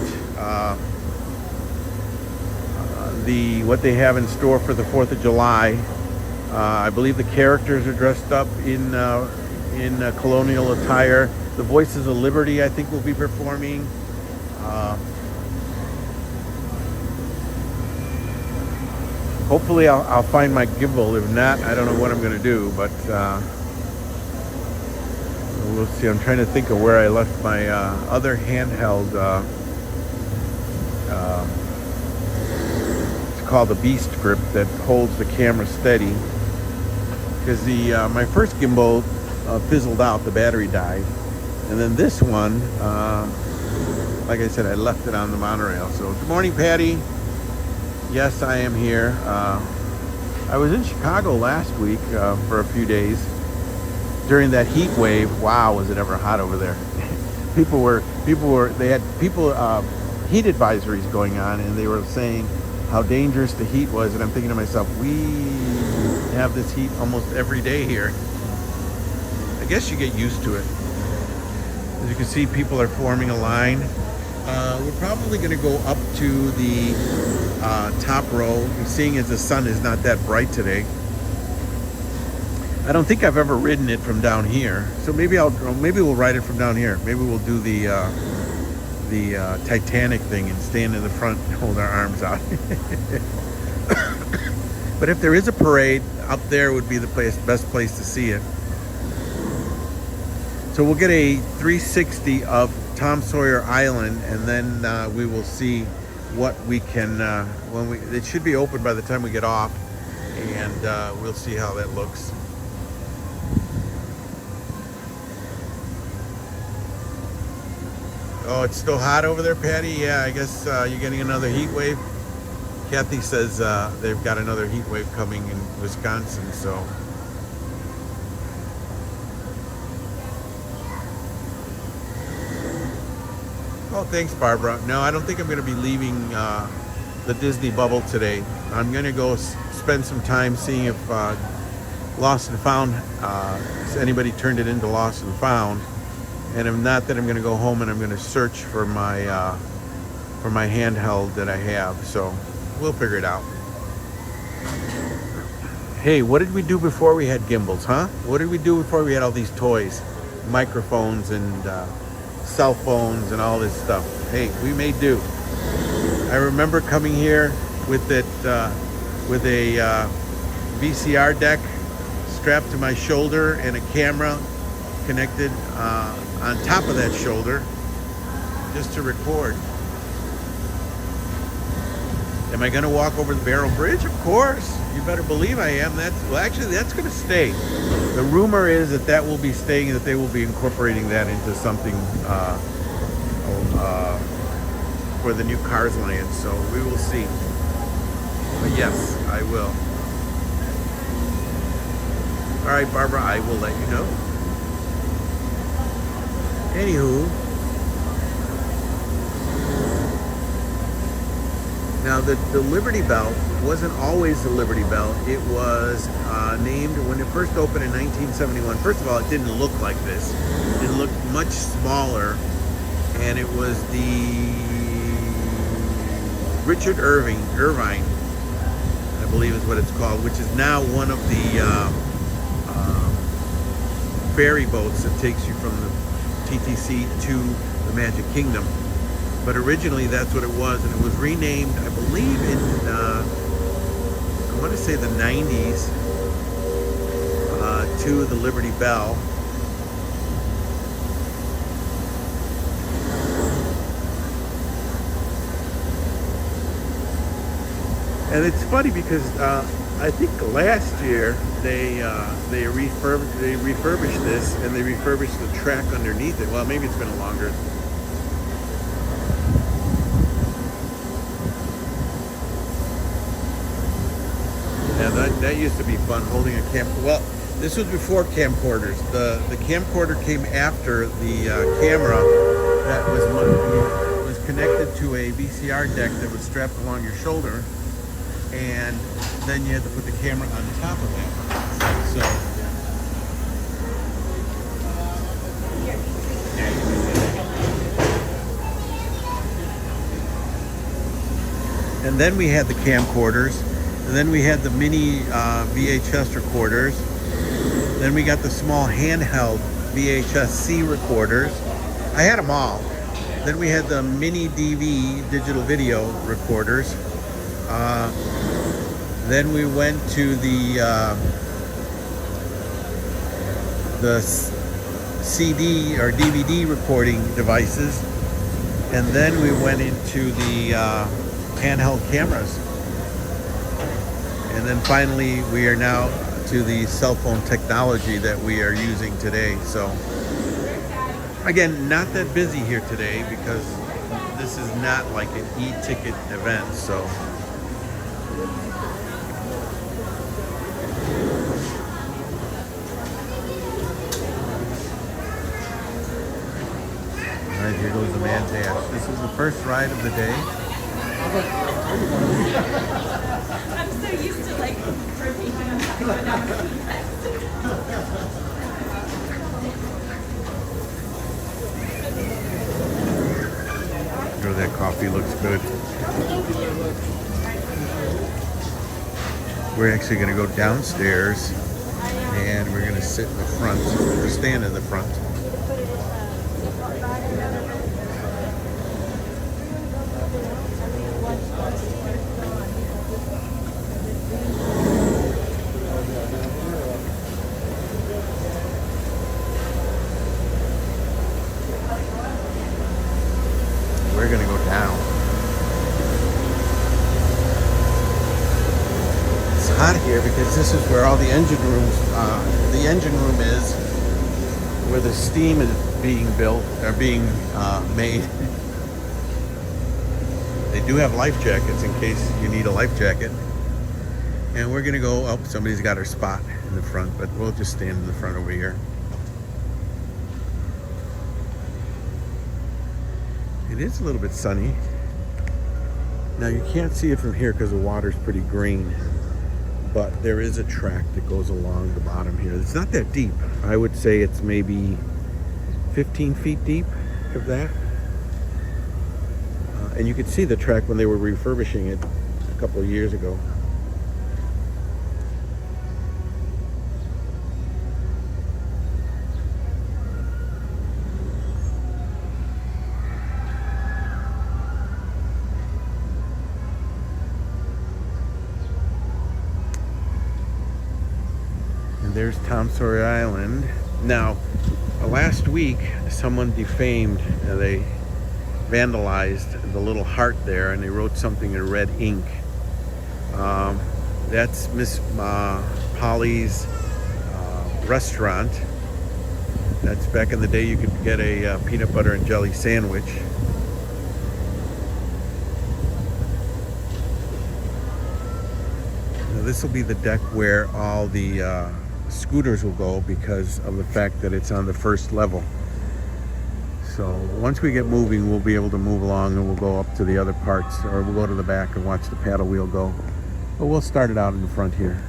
what they have in store for the 4th of July. I believe the characters are dressed up in colonial attire. The Voices of Liberty, I think, will be performing. Hopefully I'll find my gimbal. If not, I don't know what I'm going to do, but we'll see. I'm trying to think of where I left my other handheld. It's called the Beast Grip, that holds the camera steady. Because my first gimbal fizzled out, the battery died, and then this one, like I said, I left it on the monorail. So good morning, Patty. Yes, I am here. I was in Chicago last week for a few days during that heat wave. Wow, was it ever hot over there. they had heat advisories going on, and they were saying how dangerous the heat was. And I'm thinking to myself, we have this heat almost every day here. I guess you get used to it. As you can see, people are forming a line. We're probably going to go up to the top row, seeing as the sun is not that bright today. I don't think I've ever ridden it from down here, so maybe we'll ride it from down here. Maybe we'll do the Titanic thing and stand in the front and hold our arms out. But if there is a parade, up there would be the best place to see it. So we'll get a 360 of Tom Sawyer Island, and then we will see what we can. It should be open by the time we get off, and we'll see how that looks. Oh, it's still hot over there, Patty? Yeah, I guess you're getting another heat wave. Kathy says they've got another heat wave coming in Wisconsin, so. Oh, thanks, Barbara. No, I don't think I'm going to be leaving the Disney bubble today. I'm going to go spend some time seeing if Lost and Found, if anybody turned it into Lost and Found. And if not, then I'm going to go home and I'm going to search for my handheld that I have. So we'll figure it out. Hey, what did we do before we had gimbals, huh? What did we do before we had all these toys, microphones and cell phones and all this stuff? Hey, we made do. I remember coming here with it with a VCR deck strapped to my shoulder and a camera connected on top of that shoulder just to record. Am I going to walk over the Barrel Bridge? Of course. You better believe I am. That's going to stay. The rumor is that will be staying, that they will be incorporating that into something for the new Cars Land. So we will see. But yes, I will. All right, Barbara, I will let you know. Anywho, now the Liberty Bell wasn't always the Liberty Bell. It was named when it first opened in 1971. First of all, it didn't look like this. It looked much smaller, and it was the Richard Irvine, I believe is what it's called, which is now one of the ferry boats that takes you from the TTC to the Magic Kingdom. But originally that's what it was, and it was renamed, I believe, in I want to say the 90s to the Liberty Bell. And it's funny because I think last year they refurbished this, and they refurbished the track underneath it. Well, maybe it's been longer. Yeah, that used to be fun, holding a camp. Well, this was before camcorders. The camcorder came after the camera that was connected to a VCR deck that was strapped along your shoulder, and then you had to put the camera on top of that. So and then we had the camcorders, and then we had the mini VHS recorders. Then we got the small handheld VHS-C recorders. I had them all. Then we had the mini DV digital video recorders. Then we went to the CD or DVD recording devices, and then we went into the handheld cameras, and then finally we are now to the cell phone technology that we are using today. So again, not that busy here today because this is not like an e-ticket event. So first ride of the day. I'm so used to like rotating on top of Oh, that coffee looks good. We're actually going to go downstairs and we're going to sit in the front, or stand in the front. We're going to go down. It's hot here because this is where all the engine rooms, the engine room is, where the steam is being built, or being made. They do have life jackets in case you need a life jacket. And we're going to go up. Somebody's got our spot in the front, but we'll just stand in the front over here. It is a little bit sunny. Now you can't see it from here because the water's pretty green, but there is a track that goes along the bottom here. It's not that deep. I would say it's maybe 15 feet deep, if that. And you could see the track when they were refurbishing it a couple of years ago. There's Tom Sawyer Island. Now, last week, someone defamed, they vandalized the little heart there, and they wrote something in red ink. That's Miss Polly's restaurant. That's back in the day you could get a peanut butter and jelly sandwich. Now, this will be the deck where all the scooters will go because of the fact that it's on the first level. So once we get moving, we'll be able to move along and we'll go up to the other parts, or we'll go to the back and watch the paddle wheel go. But we'll start it out in the front here.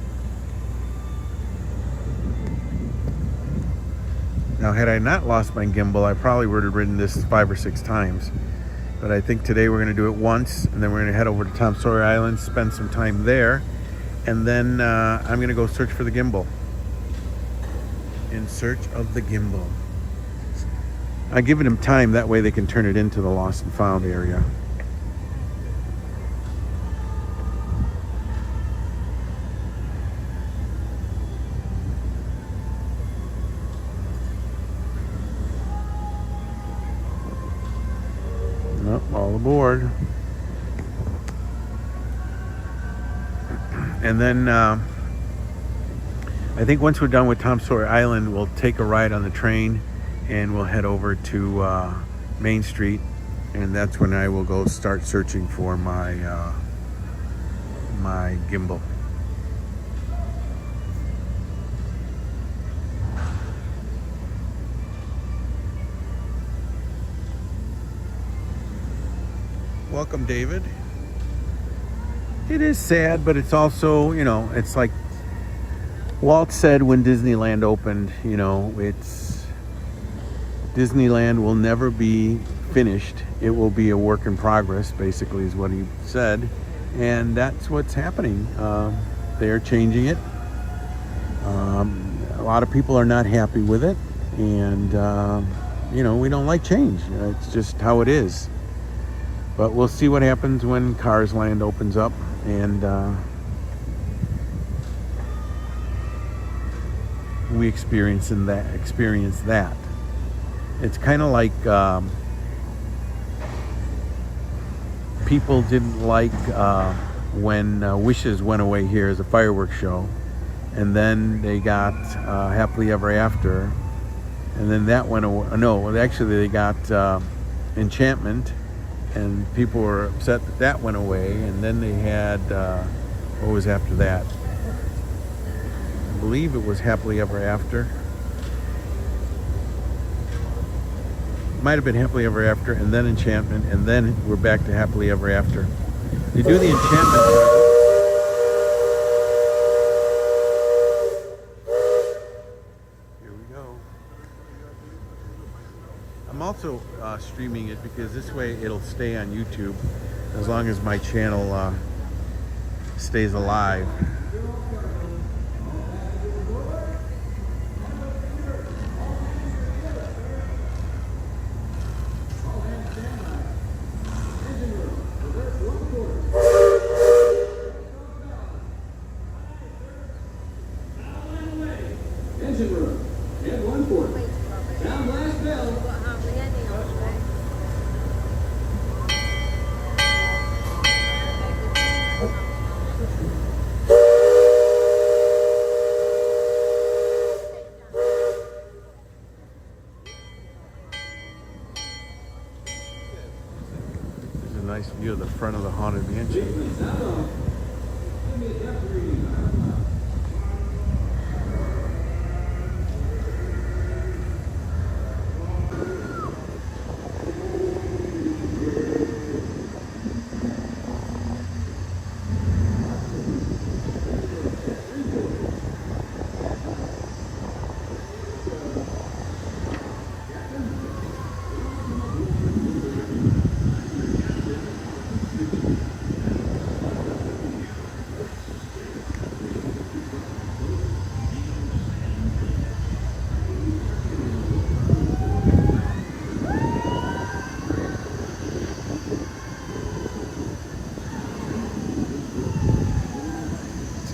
Now, had I not lost my gimbal, I probably would have ridden this 5 or 6 times. But I think today we're going to do it once, and then we're going to head over to Tom Sawyer Island, spend some time there, and then I'm going to go search for the gimbal. In search of the gimbal. I'm giving them time, that way they can turn it into the lost and found area. Nope, all aboard. And then I think once we're done with Tom Sawyer Island, we'll take a ride on the train and we'll head over to Main Street, and that's when I will go start searching for my my gimbal. Welcome, David. It is sad, but it's also, you know, it's like Walt said when Disneyland opened, you know, Disneyland will never be finished. It will be a work in progress, basically, is what he said. And that's what's happening. They're changing it. A lot of people are not happy with it. And, you know, we don't like change. It's just how it is. But we'll see what happens when Cars Land opens up. And we experience that. It's kind of like people didn't like when Wishes went away here as a fireworks show, and then they got Happily Ever After, and then that went away. No, actually they got Enchantment, and people were upset that that went away, and then they had what was after that? I believe it was Happily Ever After. Might have been Happily Ever After, and then Enchantment, and then we're back to Happily Ever After. You do the Enchantment. Here we go. I'm also streaming it because this way it'll stay on YouTube as long as my channel stays alive. Engine room. Head 140. Sound blast Belle. There's a nice view of the front of the Haunted Mansion.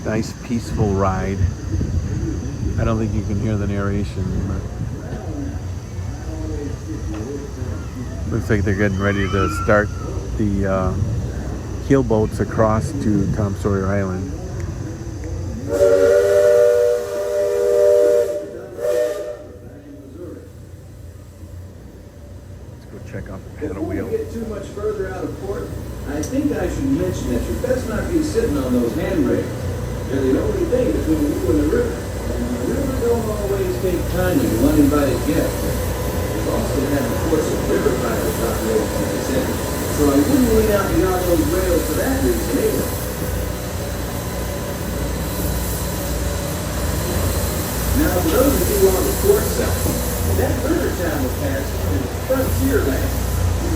Nice peaceful ride. I don't think you can hear the narration, but looks like they're getting ready to start the keel boats across to Tom Sawyer Island. Let's go check out the paddle wheel. Get too much further out of port. I think I should mention that you best not be sitting on those handrails. They're the only thing between you and the river. And the river don't always take kindly to uninvited guests. We've also had reports of river pirates operating from this end. So I wouldn't lean out beyond those rails for that reason either. Now, for those of you on the port side, that river town was passed is frontier land.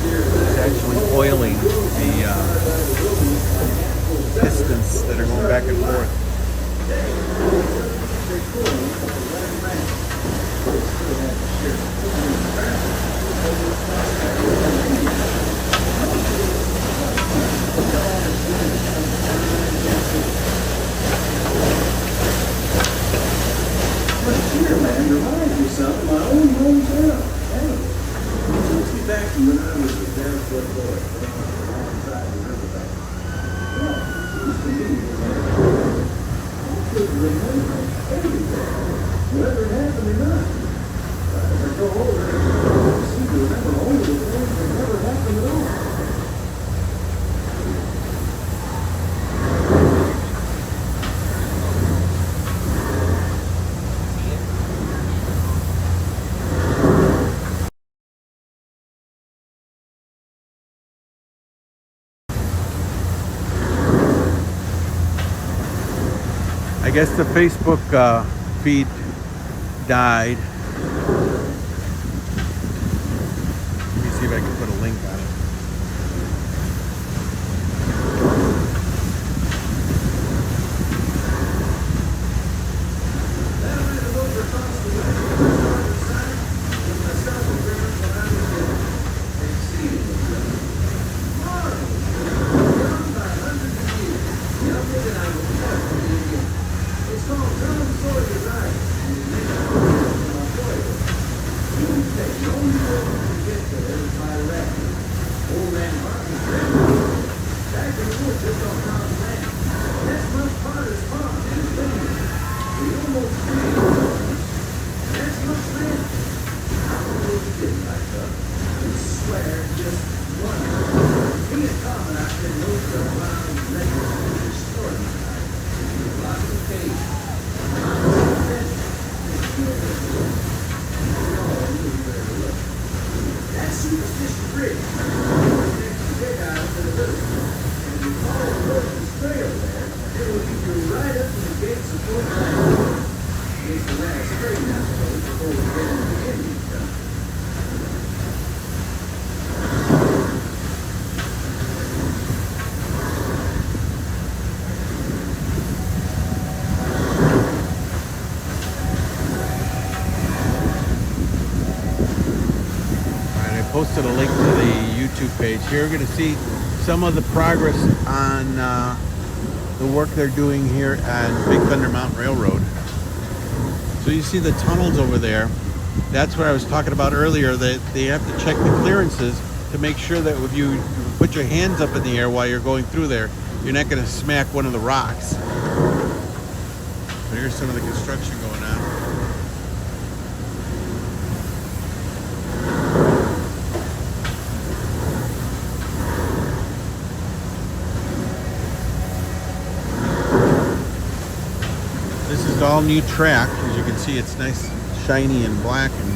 It's actually oiling the pistons that are going back and forth. Frontier land reminds me something of my own hometown. Hey, it takes me back to when I was a barefoot boy alongside the riverbank. Remember everything, whether it happened or not. As I grow older, I seem to remember only the things that never happened at all. I guess the Facebook feed died. Let me see if I can put a link on it. It's a full-time job. Needs to last very naturally before we get into the Indian stuff. I posted a link to the YouTube page. Here we're going to see some of the progress on the work they're doing here on Big Thunder Mountain Railroad. So you see the tunnels over there. That's what I was talking about earlier, that they have to check the clearances to make sure that if you put your hands up in the air while you're going through there, you're not going to smack one of the rocks. But here's some of the construction going on. This is all new track. As you can see, it's nice, shiny and black. And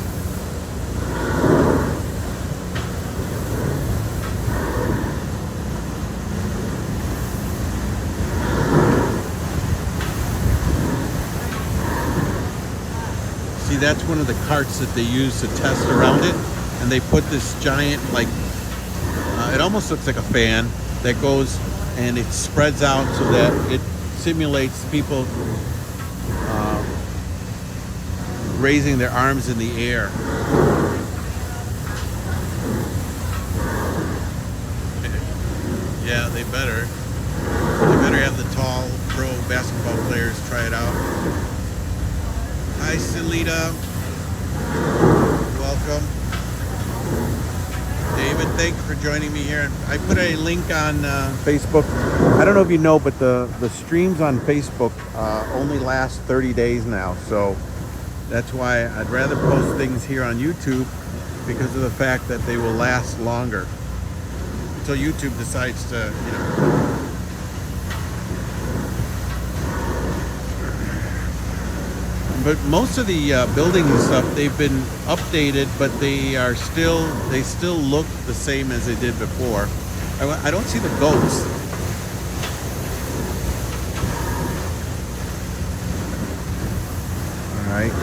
see, that's one of the carts that they use to test around it. And they put this giant, like, it almost looks like a fan that goes and it spreads out so that it simulates people raising their arms in the air. Yeah, they better. They better have the tall pro basketball players try it out. Hi, Celita. Welcome. David, thank you for joining me here. I put a link on Facebook. I don't know if you know, but the streams on Facebook only last 30 days now. So that's why I'd rather post things here on YouTube, because of the fact that they will last longer until YouTube decides to, you know. But most of the buildings and stuff, they've been updated, but they still look the same as they did before. I don't see the goats. All right.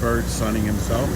Bird sunning himself.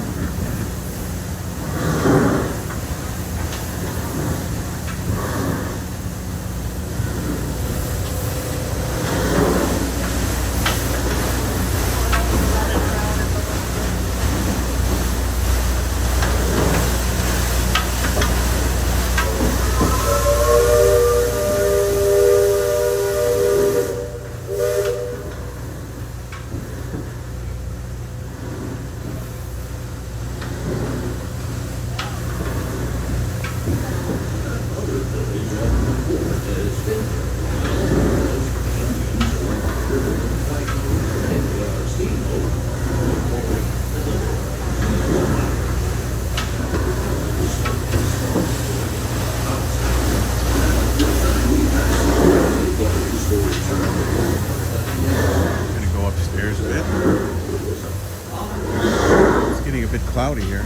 Cloudy here.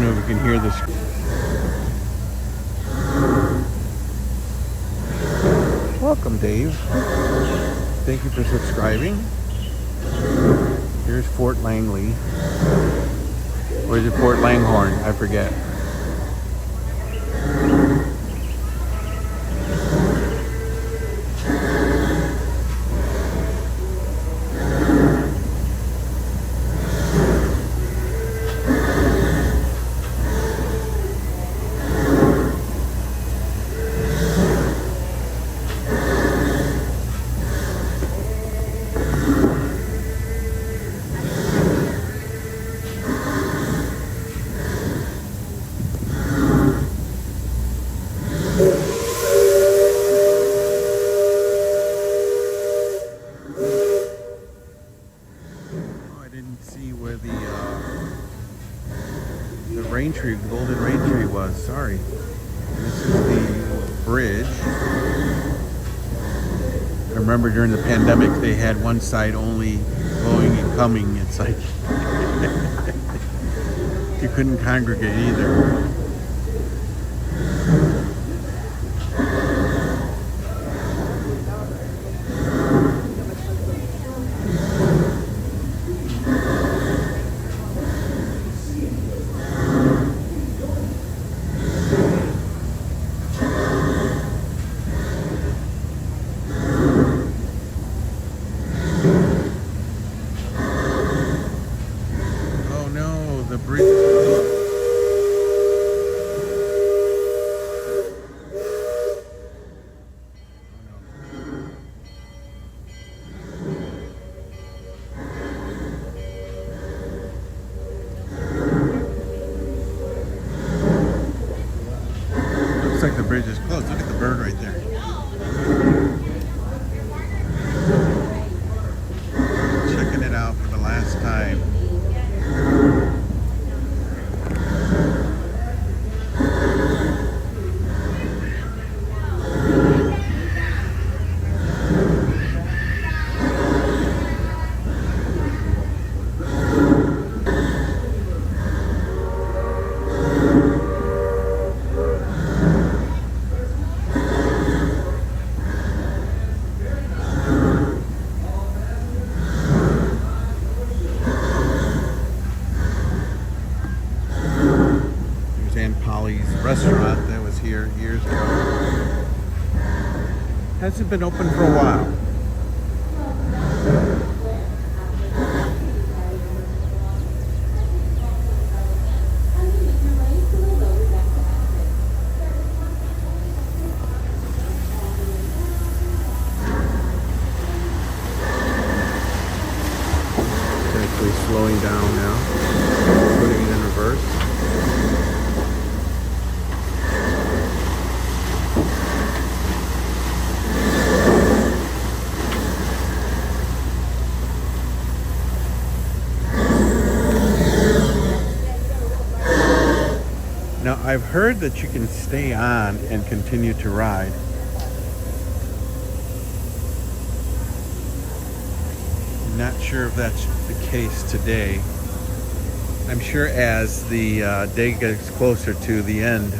know if you can hear this. Welcome, Dave. Thank you for subscribing. Here's Fort Langley. Or is it Fort Langhorne? I forget. Golden rain tree was. Sorry. This is the bridge. I remember during the pandemic they had one side only going and coming. It's like you couldn't congregate either. Like the bridge is closed. Look at the bird right there. Checking it out for the last time. Restaurant that was here years ago. Hasn't been open for a while. It's actually slowing down now, putting it in reverse. Now, I've heard that you can stay on and continue to ride. I'm not sure if that's the case today. I'm sure as the day gets closer to the end,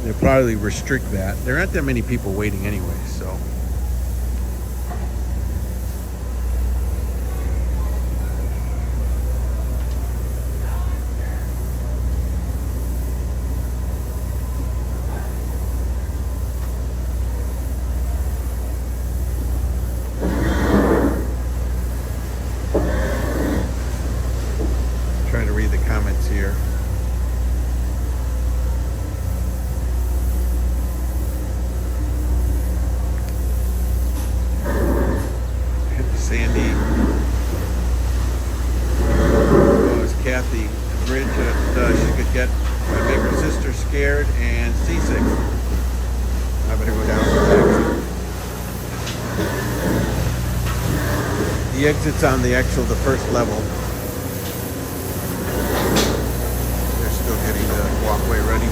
they'll probably restrict that. There aren't that many people waiting anyway, so. Trying to read the comments here. Sandy. Oh, it's Kathy. The bridge that she could get would make her sister scared and seasick. I better go down to the exit. The exit's on the first level. They're still getting the walkway ready.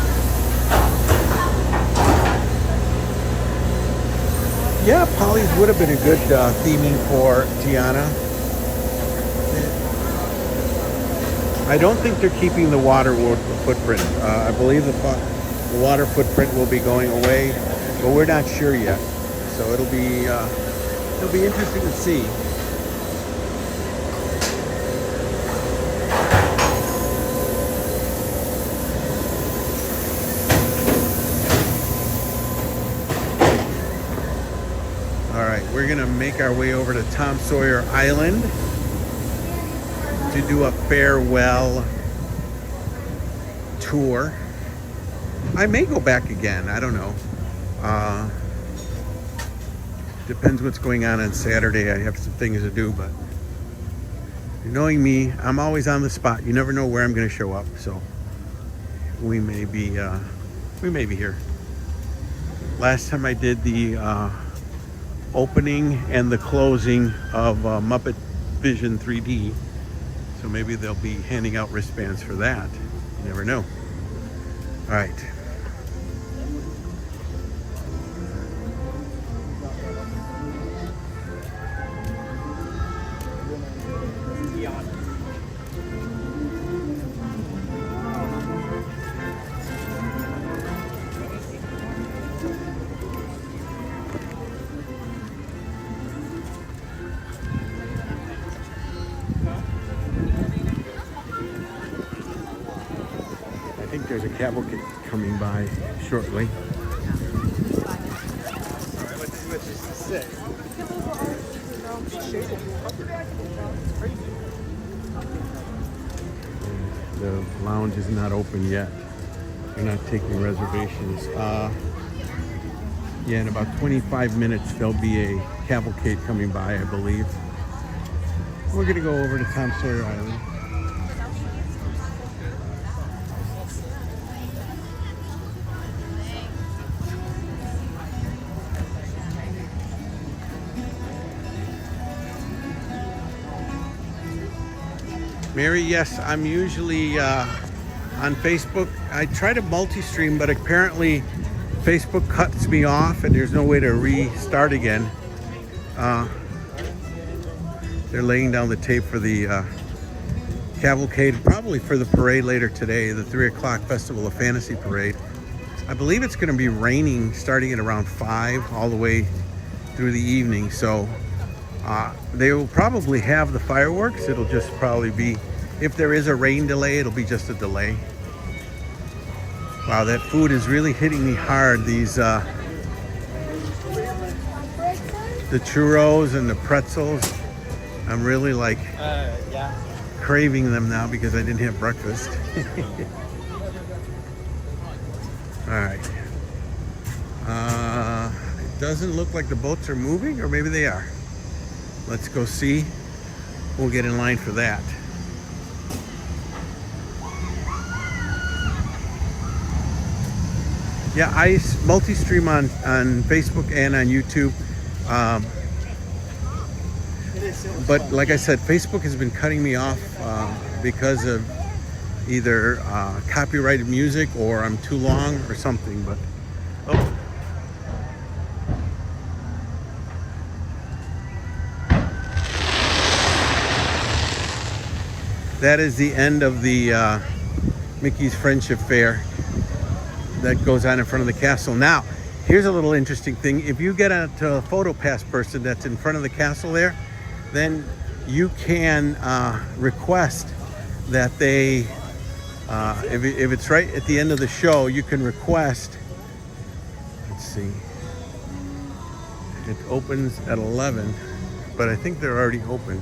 Yeah, Polly's would have been a good theming for Tiana. I don't think they're keeping the water footprint. I believe the water footprint will be going away, but we're not sure yet. So it'll be interesting to see. All right, we're gonna make our way over to Tom Sawyer Island to do a farewell tour. I may go back again, I don't know. Depends what's going on Saturday. I have some things to do, but knowing me, I'm always on the spot. You never know where I'm gonna show up, so we may be here. Last time I did the opening and the closing of Muppet Vision 3D, so maybe they'll be handing out wristbands for that. You never know. All right. I think there's a cavalcade coming by shortly. The lounge is not open yet. They're not taking reservations. Yeah, in about 25 minutes there'll be a cavalcade coming by, I believe. We're gonna go over to Tom Sawyer Island. Mary, yes, I'm usually on Facebook. I try to multi-stream, but apparently Facebook cuts me off and there's no way to restart again. They're laying down the tape for the cavalcade, probably for the parade later today, the 3 o'clock Festival of Fantasy Parade. I believe it's going to be raining starting at around 5 all the way through the evening, so they will probably have the fireworks. It'll just probably be, if there is a rain delay, it'll be just a delay. Wow, that food is really hitting me hard. These the churros and the pretzels. I'm really like craving them now because I didn't have breakfast. All right. It doesn't look like the boats are moving, or maybe they are. Let's go see. We'll get in line for that. Yeah, I multi-stream on Facebook and on YouTube. But like I said, Facebook has been cutting me off because of either copyrighted music or I'm too long or something. But oh. That is the end of the Mickey's Friendship Fair that goes on in front of the castle. Now, here's a little interesting thing. If you get a photo pass person that's in front of the castle there, then you can request that they, if it's right at the end of the show, you can request, let's see, it opens at 11, but I think they're already open.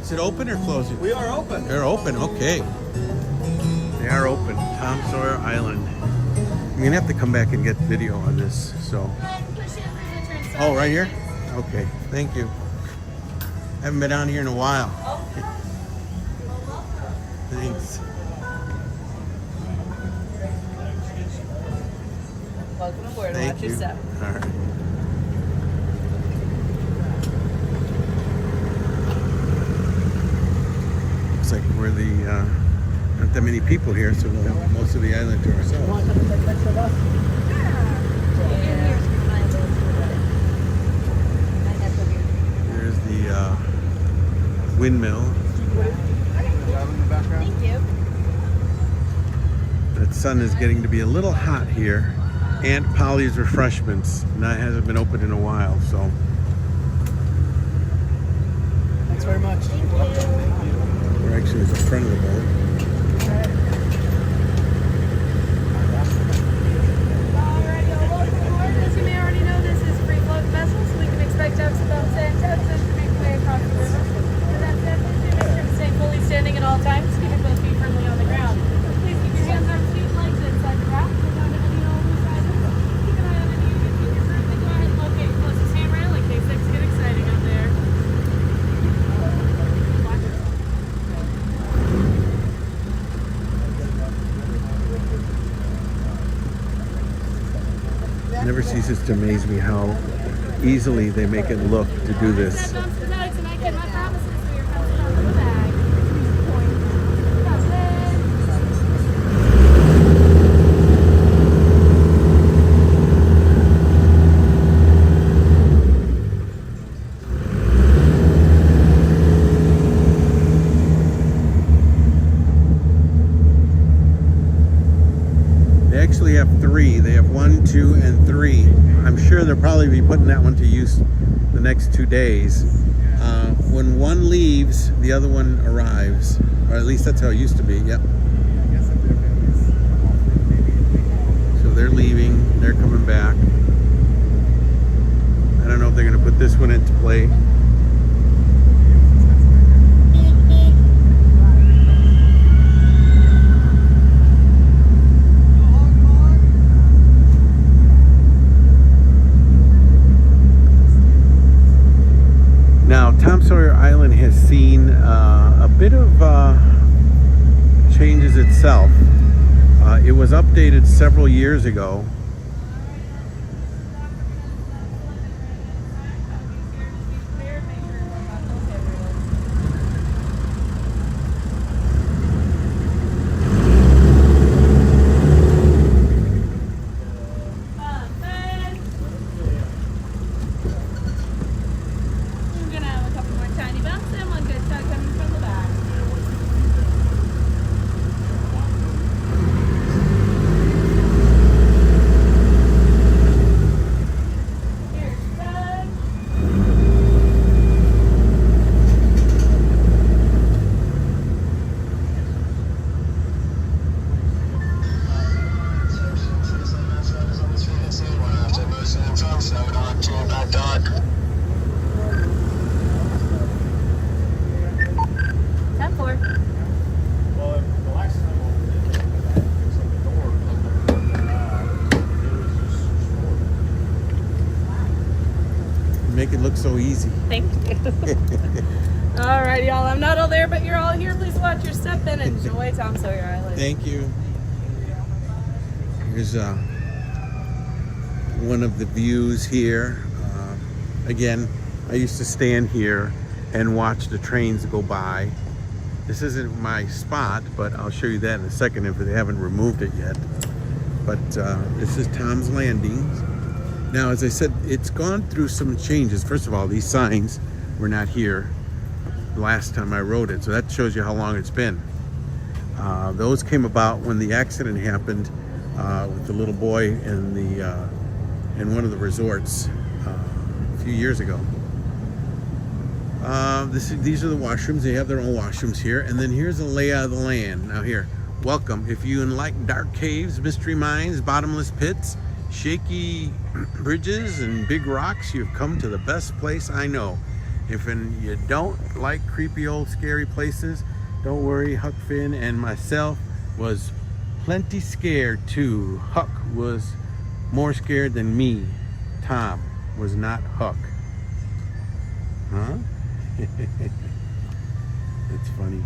Is it open or closing? We are open. They're open, okay. They are open. Tom Sawyer Island. I'm gonna have to come back and get video on this, so. Oh, right here? Okay, thank you. Haven't been down here in a while. Thanks. Welcome aboard. Thank Watch you. your step. All right. Looks like we're the not that many people here, so we'll have most of the island to ourselves. windmill. Thank you. The sun is getting to be a little hot here. Aunt Polly's Refreshments, and that hasn't been open in a while, so. Thanks very much. Thank you. We're actually at the front of the boat. Alrighty, y'all, welcome aboard. As you may already know, this is a free float vessel, so we can expect ups, bumps, and tugs as we make our way across the river. With that said, please do make sure to stay fully standing at all times, keeping both feet firmly on the ground. Please keep your hands, arms, feet, legs inside the raft. Look down to any and all loose items. Keep an eye on any of your feet. Go ahead and locate closest handrail in case things get exciting out there. It never ceases to amaze me how easily they make it look to do this. They actually have three. They have 1, 2, and 3. I'm sure they'll probably be putting that one to use the next 2 days. When one leaves, the other one arrives. Or at least that's how it used to be, yep. So they're leaving, they're coming back. I don't know if they're gonna put this one into play. Now, Tom Sawyer Island has seen a bit of changes itself. It was updated several years ago. Make it look so easy. Thank you. All right, y'all. I'm not all there, but you're all here. Please watch your step and enjoy Tom Sawyer Island. Thank you. Here's one of the views here. Again, I used to stand here and watch the trains go by. This isn't my spot, but I'll show you that in a second if they haven't removed it yet. But this is Tom's Landing. Now, as I said, it's gone through some changes. First of all, these signs were not here last time I rode it, so that shows you how long it's been. Those came about when the accident happened with the little boy in one of the resorts a few years ago. These are the washrooms. They have their own washrooms here. And then here's a layout of the land. Now here, welcome. If you like dark caves, mystery mines, bottomless pits, shaky bridges, and big rocks, you've come to the best place I know. If you don't like creepy old scary places, don't worry. Huck Finn and myself was plenty scared too. Huck was more scared than me. Tom was not Huck. Huh? That's funny.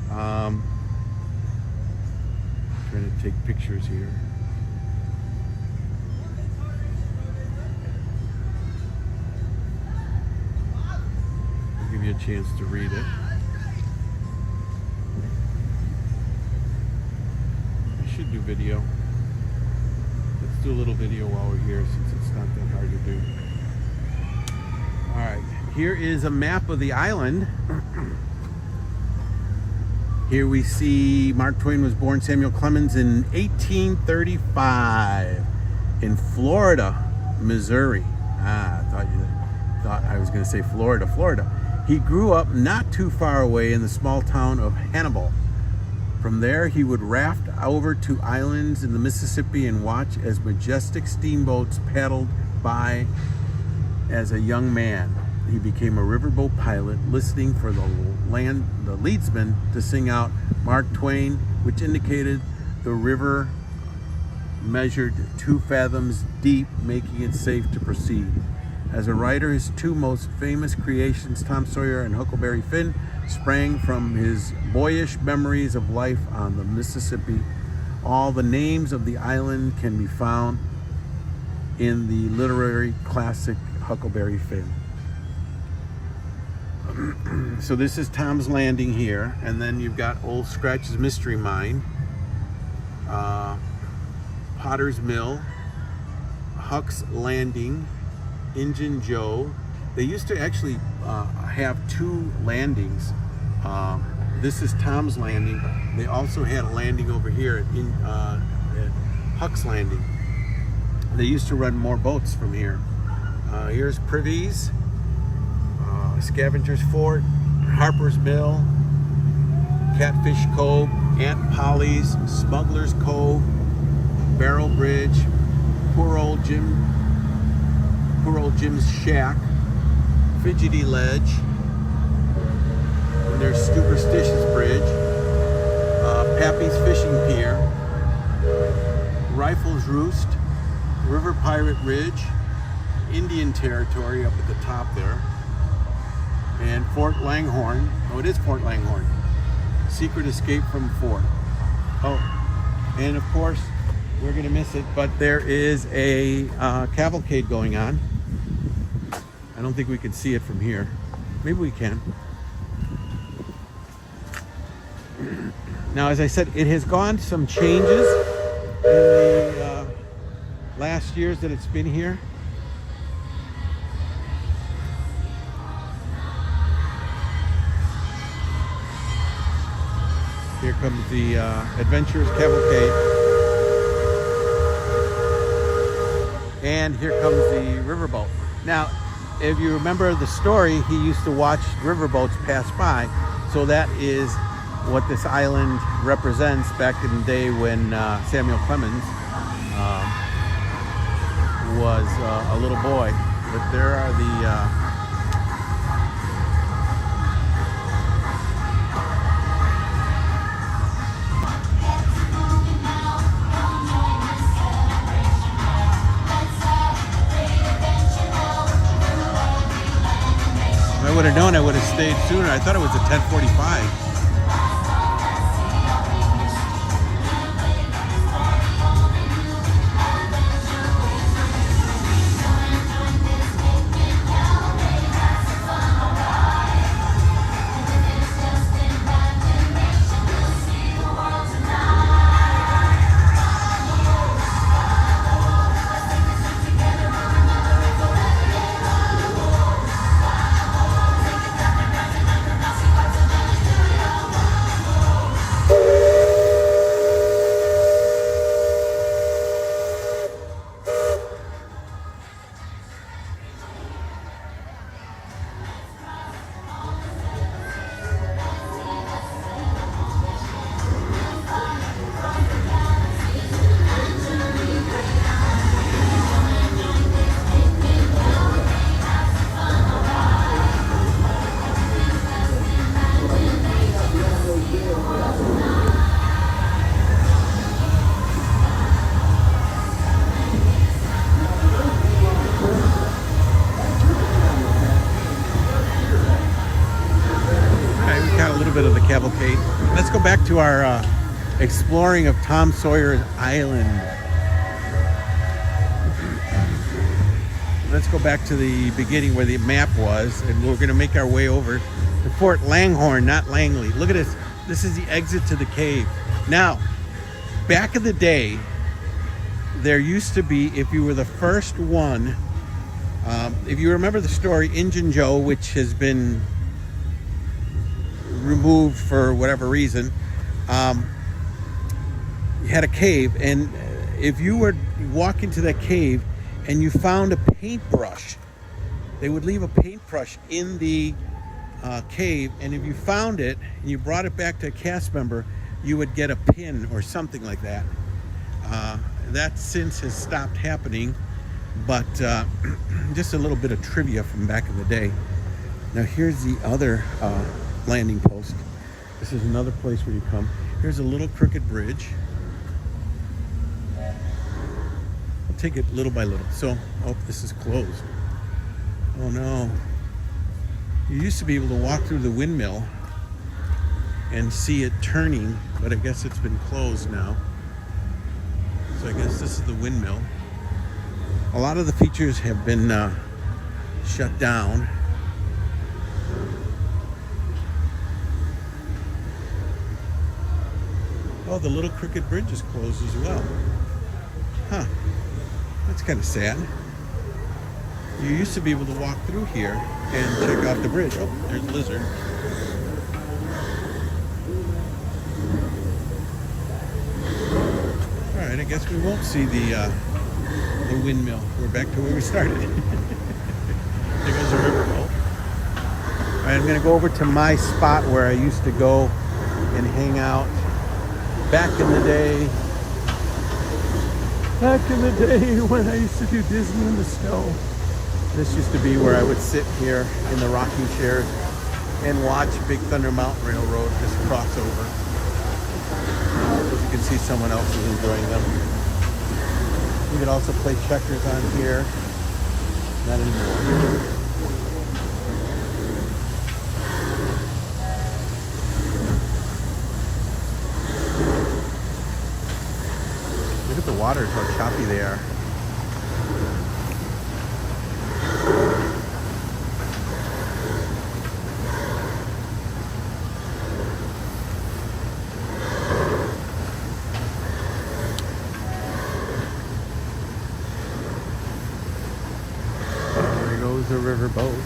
Trying to take pictures here. I'll give you a chance to read it. I should do video. Let's do a little video while we're here since it's not that hard to do. All right. here is a map of the island. Here we see Mark Twain was born Samuel Clemens in 1835 in Florida, Missouri. I thought I was going to say Florida. He grew up not too far away in the small town of Hannibal. From there, he would raft over to islands in the Mississippi and watch as majestic steamboats paddled by. As a young man, he became a riverboat pilot, listening for the leadsman to sing out Mark Twain, which indicated the river measured 2 fathoms deep, making it safe to proceed. As a writer, his 2 most famous creations, Tom Sawyer and Huckleberry Finn, sprang from his boyish memories of life on the Mississippi. All the names of the island can be found in the literary classic Huckleberry Finn. So this is Tom's Landing here, and then you've got Old Scratch's Mystery Mine, Potter's Mill, Huck's Landing, Injun Joe. They used to actually have 2 landings. This is Tom's Landing. They also had a landing over here at Huck's Landing. They used to run more boats from here. Here's Privy's, Scavenger's Fort, Harper's Mill, Catfish Cove, Aunt Polly's, Smuggler's Cove, Barrel Bridge, poor old Jim's Shack, Fidgety Ledge, and there's Superstitious Bridge, Pappy's Fishing Pier, Rifles Roost, River Pirate Ridge, Indian Territory up at the top there, and Fort Langhorne. Oh, it is Fort Langhorne. Secret Escape from Fort. Oh, and of course, we're gonna miss it, but there is a cavalcade going on. I don't think we can see it from here. Maybe we can. Now, as I said, it has gone some changes in the last years that it's been here. Here comes the Adventurers Cavalcade. And here comes the riverboat. Now, if you remember the story, he used to watch riverboats pass by. So that is what this island represents back in the day when Samuel Clemens was a little boy. But there are the if I would have known, I would have stayed sooner. I thought it was at 10:45. Bit of the cavalcade. Let's go back to our exploring of Tom Sawyer's Island. Let's go back to the beginning where the map was, and we're going to make our way over to Fort Langhorne, not Langley. Look at this. This is the exit to the cave. Now, back in the day, there used to be, if you were the first one If you remember the story, Injun Joe, which has been removed for whatever reason, had a cave, and if you were walk into that cave and you found a paintbrush, they would leave a paintbrush in the cave, and if you found it and you brought it back to a cast member, you would get a pin or something like that. That since has stopped happening, but just a little bit of trivia from back in the day. Now here's the other landing post. This is another place where you come. Here's a little crooked bridge. I'll take it little by little. So, oh, this is closed. Oh no. You used to be able to walk through the windmill and see it turning, but I guess it's been closed now. So I guess this is the windmill. A lot of the features have been shut down. Oh, the little crooked bridge is closed as well. Huh. That's kind of sad. You used to be able to walk through here and check out the bridge. Oh, there's a lizard. All right, I guess we won't see the windmill. We're back to where we started. There goes the riverboat. All right, I'm gonna go over to my spot where I used to go and hang out back in the day. Back in the day when I used to do Disney in the snow. This used to be where I would sit here in the rocking chairs and watch Big Thunder Mountain Railroad just cross over. As you can see, someone else is enjoying them. You could also play checkers on here. Not anymore. Look at the waters, how choppy they are. There goes the river boat.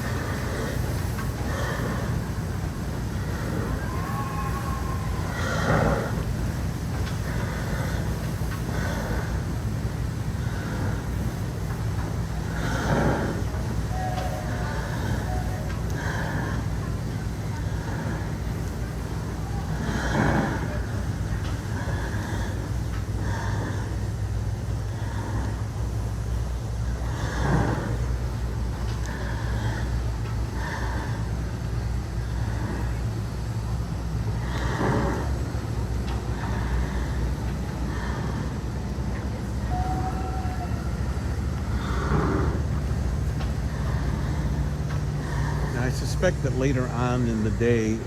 I suspect that later on in the day,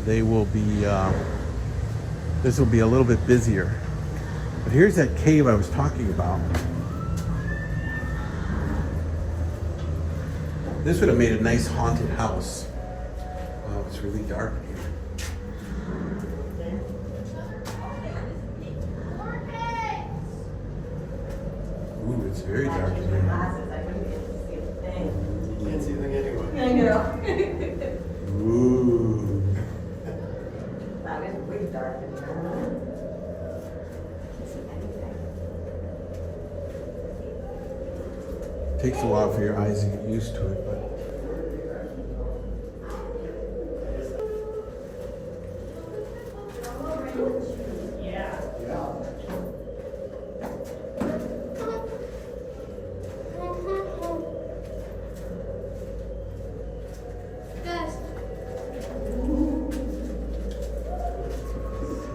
they will be, this will be a little bit busier. But here's that cave I was talking about. This would have made a nice haunted house. Wow, it's really dark in here. Ooh, it's very dark in here. Can't see anything anyway. I know. Ooh. That is way dark in here. Can't see anything. Takes a while for your eyes to get used to it, but.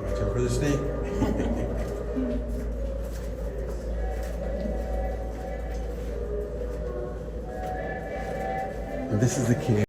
Watch out for the snake. And this is the cave.